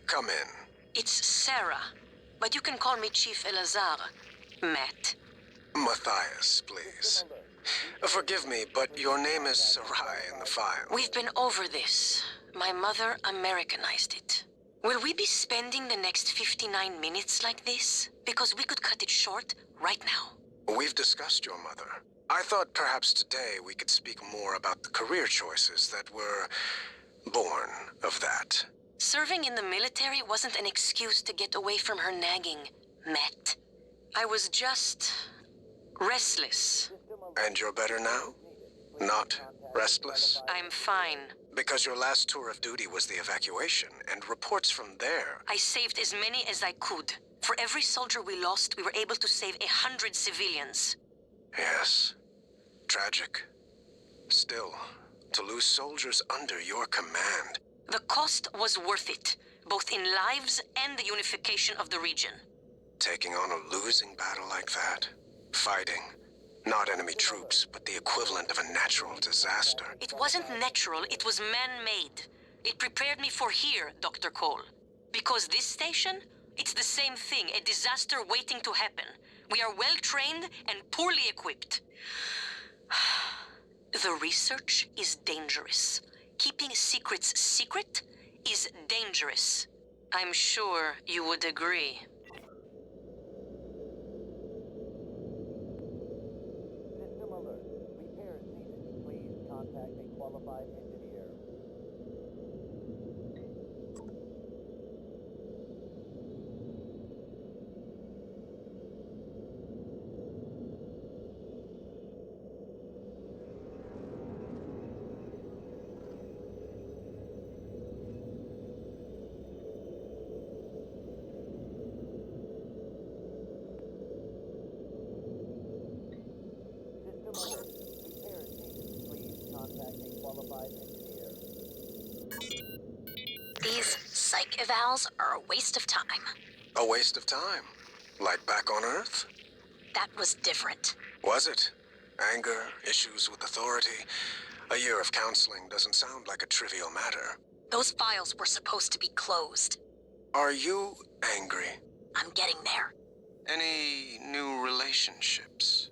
come in. It's Sarah, but you can call me Chief Elazar. Matt. Matthias, please. Forgive me, but your name is Sarai in the file. We've been over this. My mother Americanized it. Will we be spending the next 59 minutes like this? Because we could cut it short right now. We've discussed your mother. I thought perhaps today we could speak more about the career choices that were born of that. Serving in the military wasn't an excuse to get away from her nagging, Matt. I was just restless. And you're better now? Not restless? I'm fine. Because your last tour of duty was the evacuation, and reports from there... I saved as many as I could. For every soldier we lost, we were able to save 100 civilians. Yes. Tragic. Still, to lose soldiers under your command... The cost was worth it, both in lives and the unification of the region. Taking on a losing battle like that? Fighting. Not enemy troops, but the equivalent of a natural disaster. It wasn't natural, it was man-made. It prepared me for here, Dr. Cole. Because this station, it's the same thing, a disaster waiting to happen. We are well-trained and poorly equipped. The research is dangerous. Keeping secrets secret is dangerous. I'm sure you would agree. System alert. Repairs needed. Please contact a qualified engineer. System alert. Repairs needed. Please contact a qualified engineer. These psych evals are a waste of time. A waste of time. Like back on Earth? That was different. Was it? Anger, issues with authority. A year of counseling doesn't sound like a trivial matter. Those files were supposed to be closed. Are you angry? I'm getting there. Any new relationships?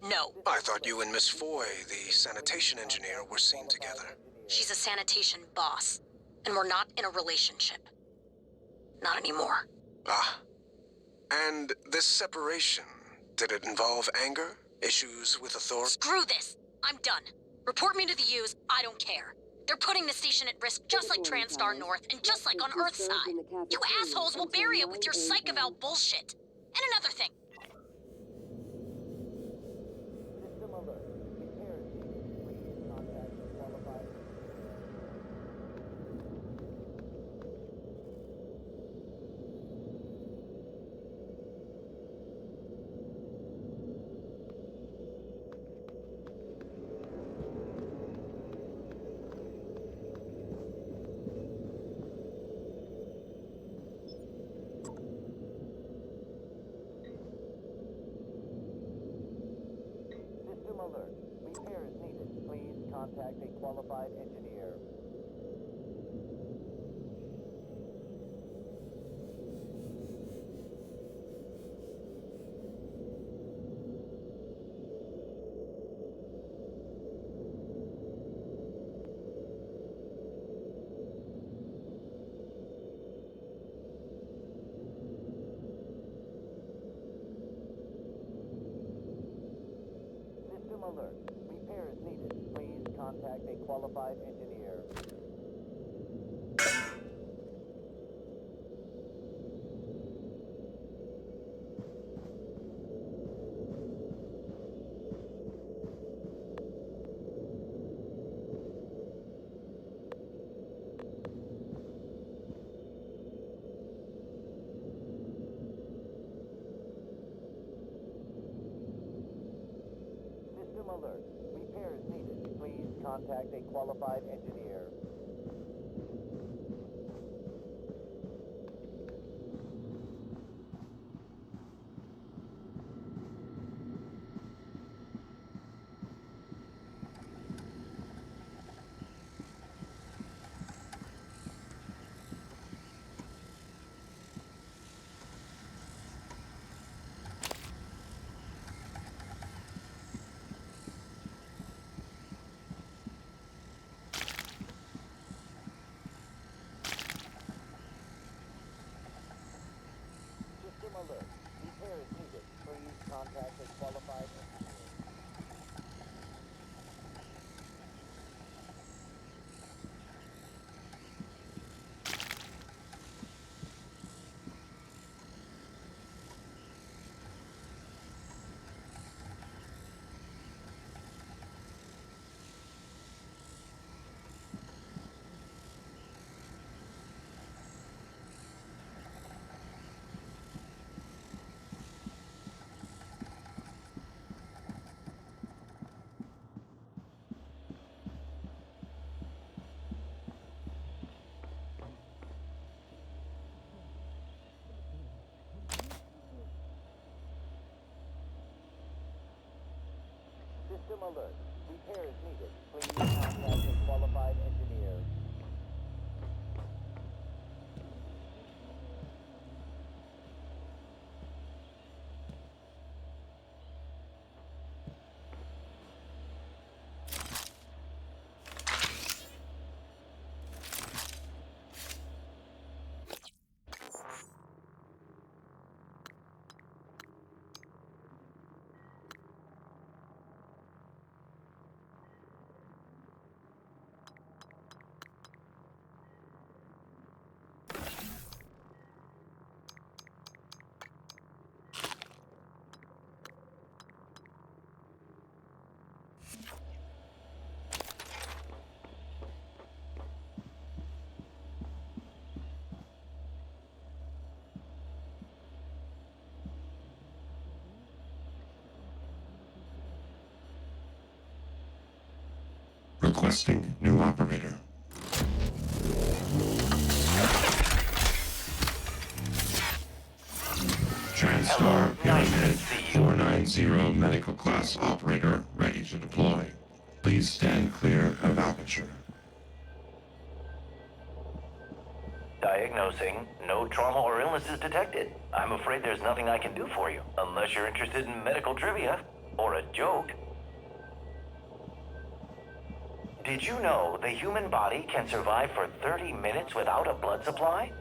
No. I thought you and Miss Foy, the sanitation engineer, were seen together. She's a sanitation boss, and we're not in a relationship. Not anymore. Ah. And this separation, did it involve anger? Issues with authority? Screw this! I'm done. Report me to the U's, I don't care. They're putting the station at risk just like TranStar North and just like on Earthside. You assholes will bury it with your psych eval bullshit. And another thing. System alert. Repairs needed. Please contact a qualified System alert. Repairs needed. Please contact a qualified engineer. System alert. Repairs needed. Please contact a qualified engineer. System alert. Repairs needed. Please contact a qualified engineer. alert. Repair is needed. Please contact a qualified engineer. System alert. Repair is needed. Please contact a qualified engineer. Requesting new operator. TranStar Pyramid 490 medical class operator ready to deploy. Please stand clear of aperture. Diagnosing. No trauma or illnesses detected. I'm afraid there's nothing I can do for you, unless you're interested in medical trivia or a joke. Did you know the human body can survive for 30 minutes without a blood supply?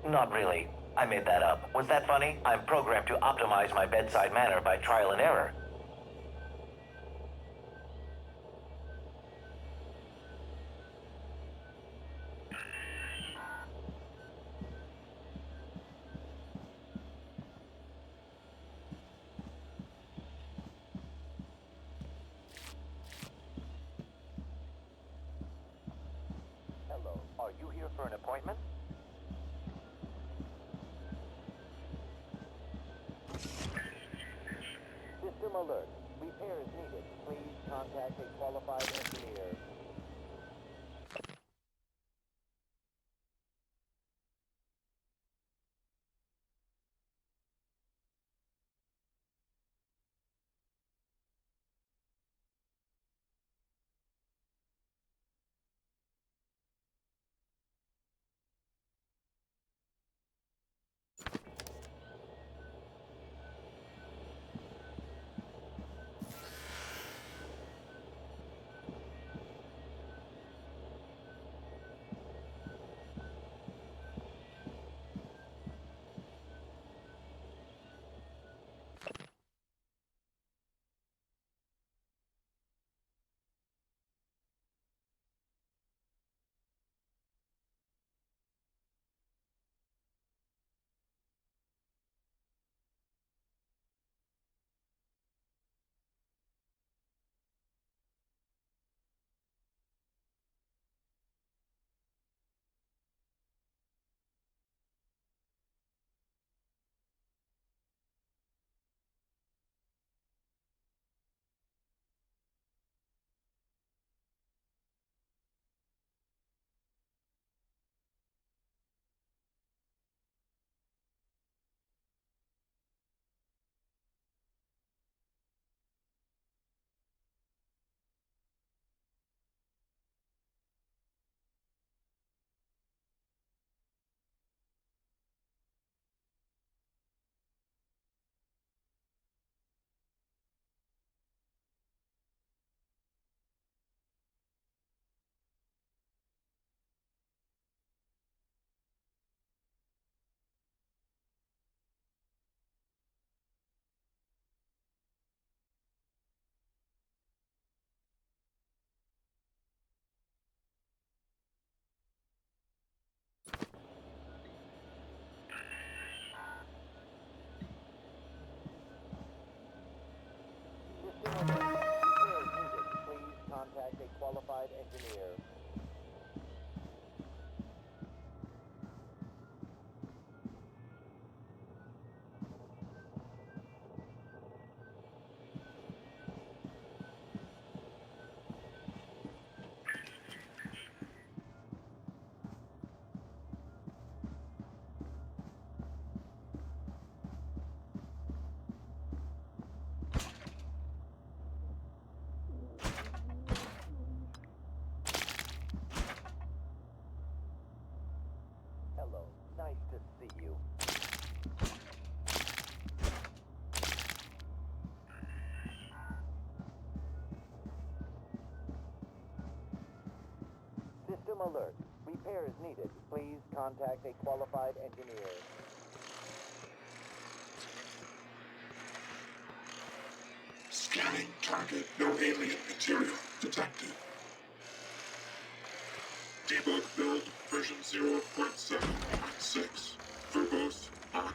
Not really. I made that up. Was that funny? I'm programmed to optimize my bedside manner by trial and error. Hello. Are you here for an appointment? System alert. Repair is needed. Please contact a qualified engineer. engineer. Hello, nice to see you. System alert. Repairs needed. Please contact a qualified engineer. Scanning target. No alien material detected. Debug build version 0.7.6. Verbose on.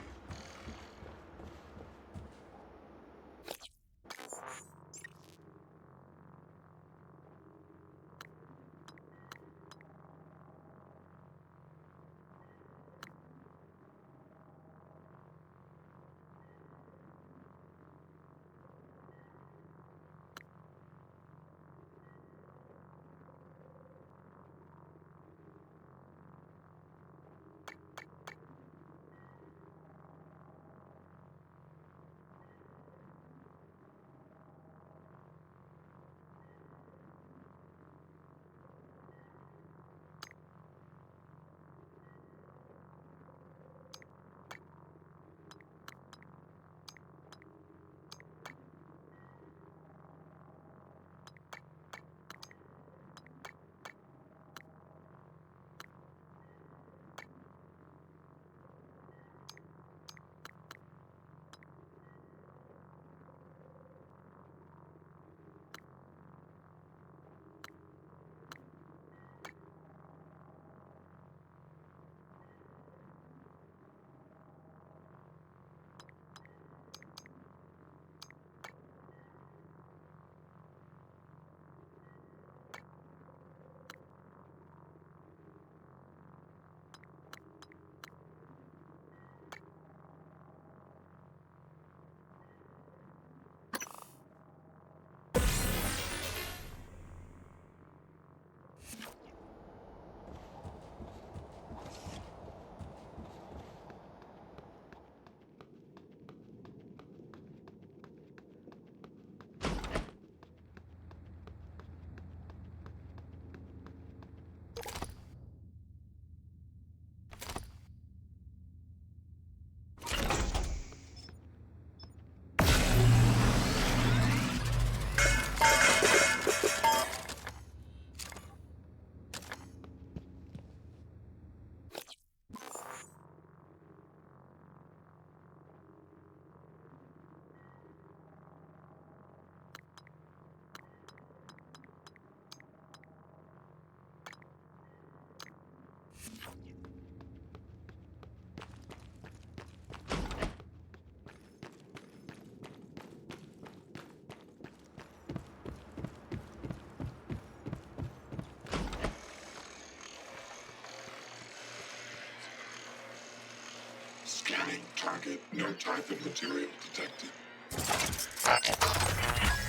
Scanning target. No type of material detected.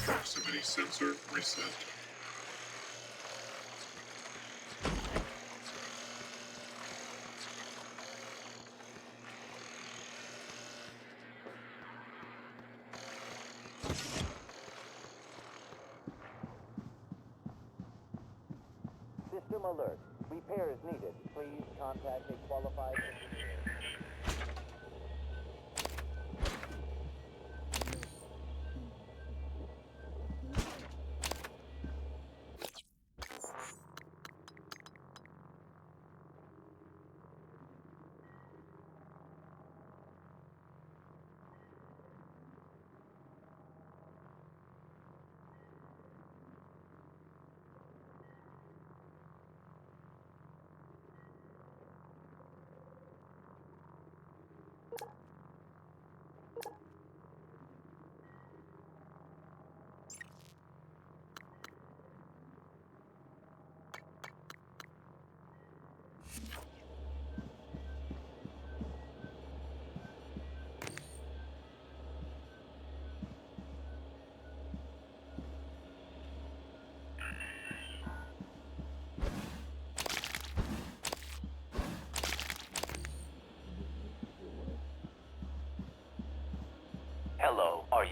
Proximity sensor reset. System alert. Repairs needed. Please contact a qualified engineer.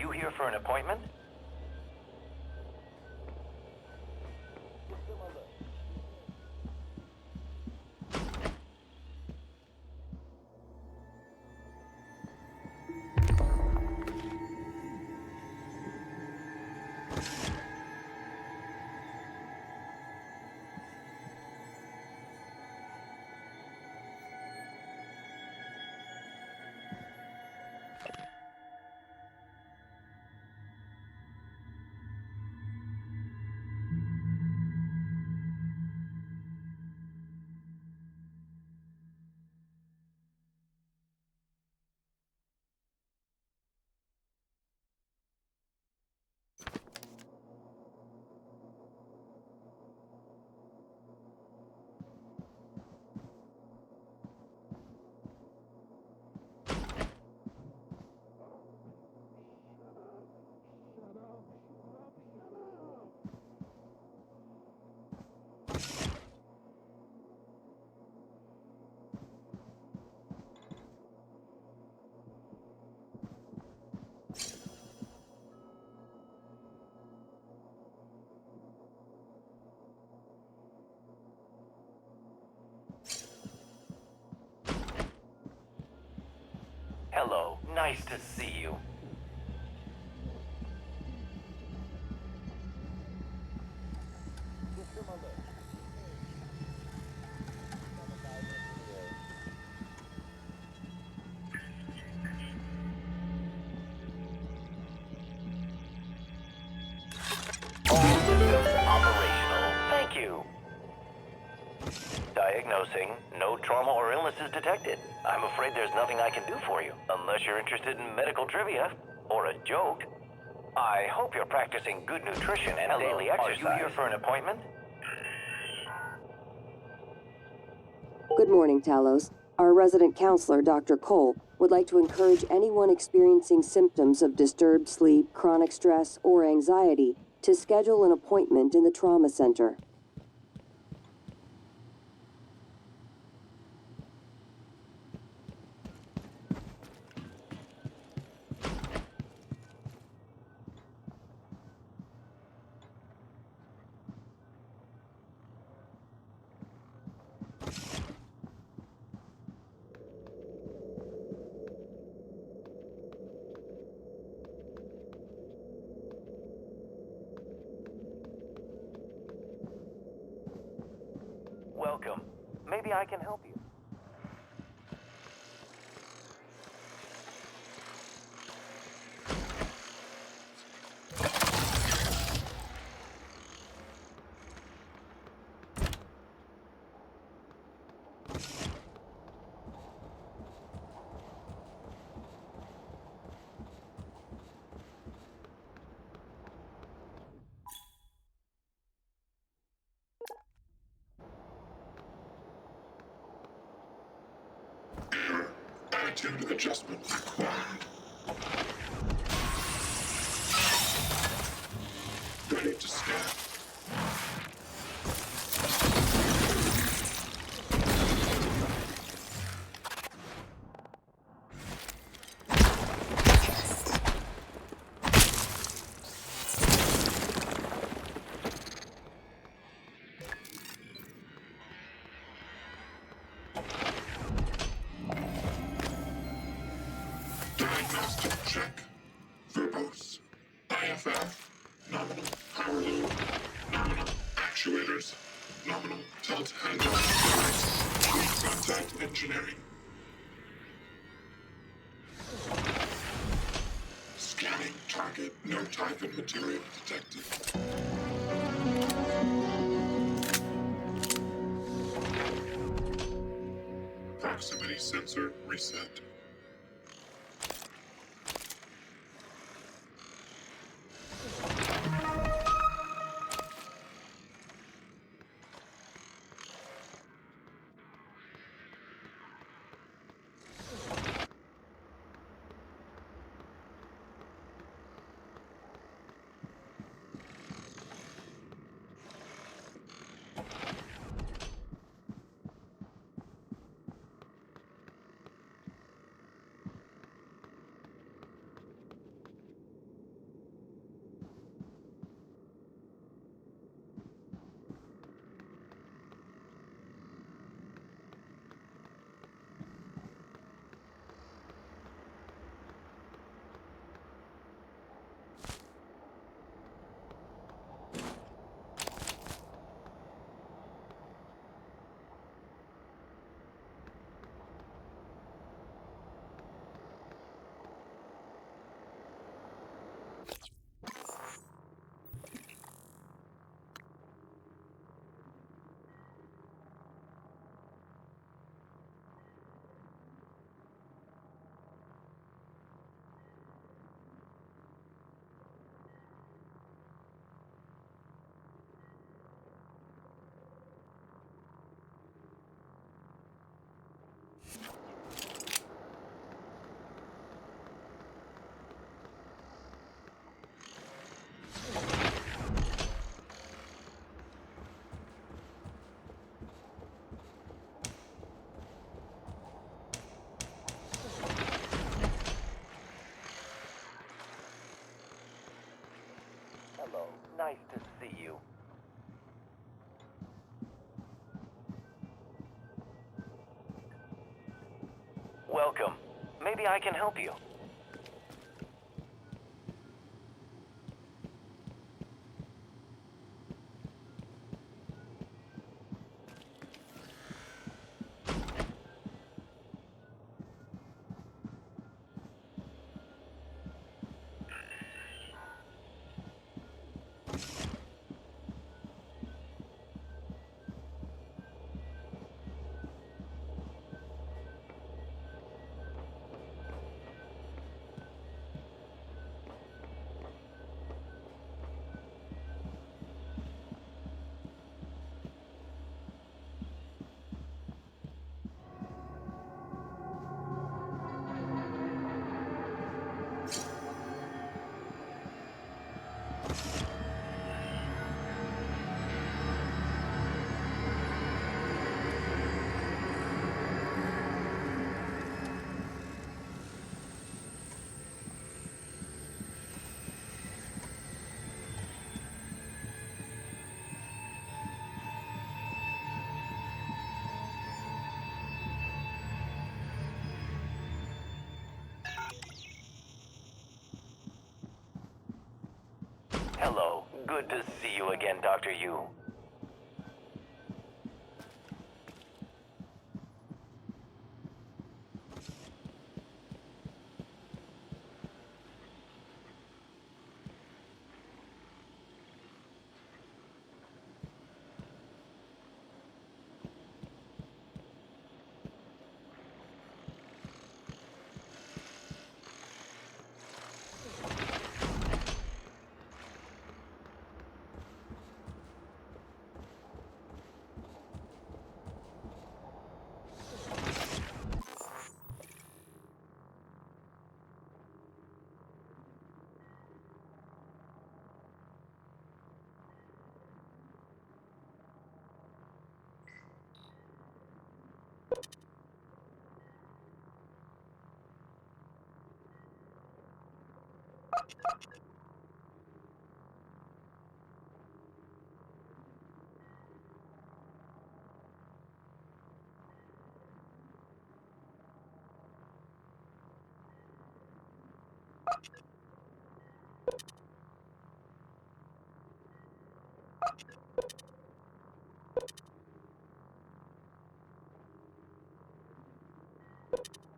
you here for an appointment? Hello, nice to see you. All systems operational. Thank you. Diagnosing. No trauma or illnesses detected. I'm afraid there's nothing I can do for you, unless you're interested in medical trivia or a joke. I hope you're practicing good nutrition and daily exercise. Are you here for an appointment? Good morning, Talos. Our resident counselor, Dr. Cole, would like to encourage anyone experiencing symptoms of disturbed sleep, chronic stress, or anxiety to schedule an appointment in the trauma center. Welcome. Maybe I can help you. Attitude adjustment required. Ready to scan. Diagnostic check. Verbose. IFF. Nominal power load. Nominal actuators. Nominal tilt handle. Pre-contact engineering. Scanning target. No Typhon material detected. Proximity sensor reset. Nice to see you. Welcome. Maybe I can help you. Hello. Good to see you again, Dr. Yu. You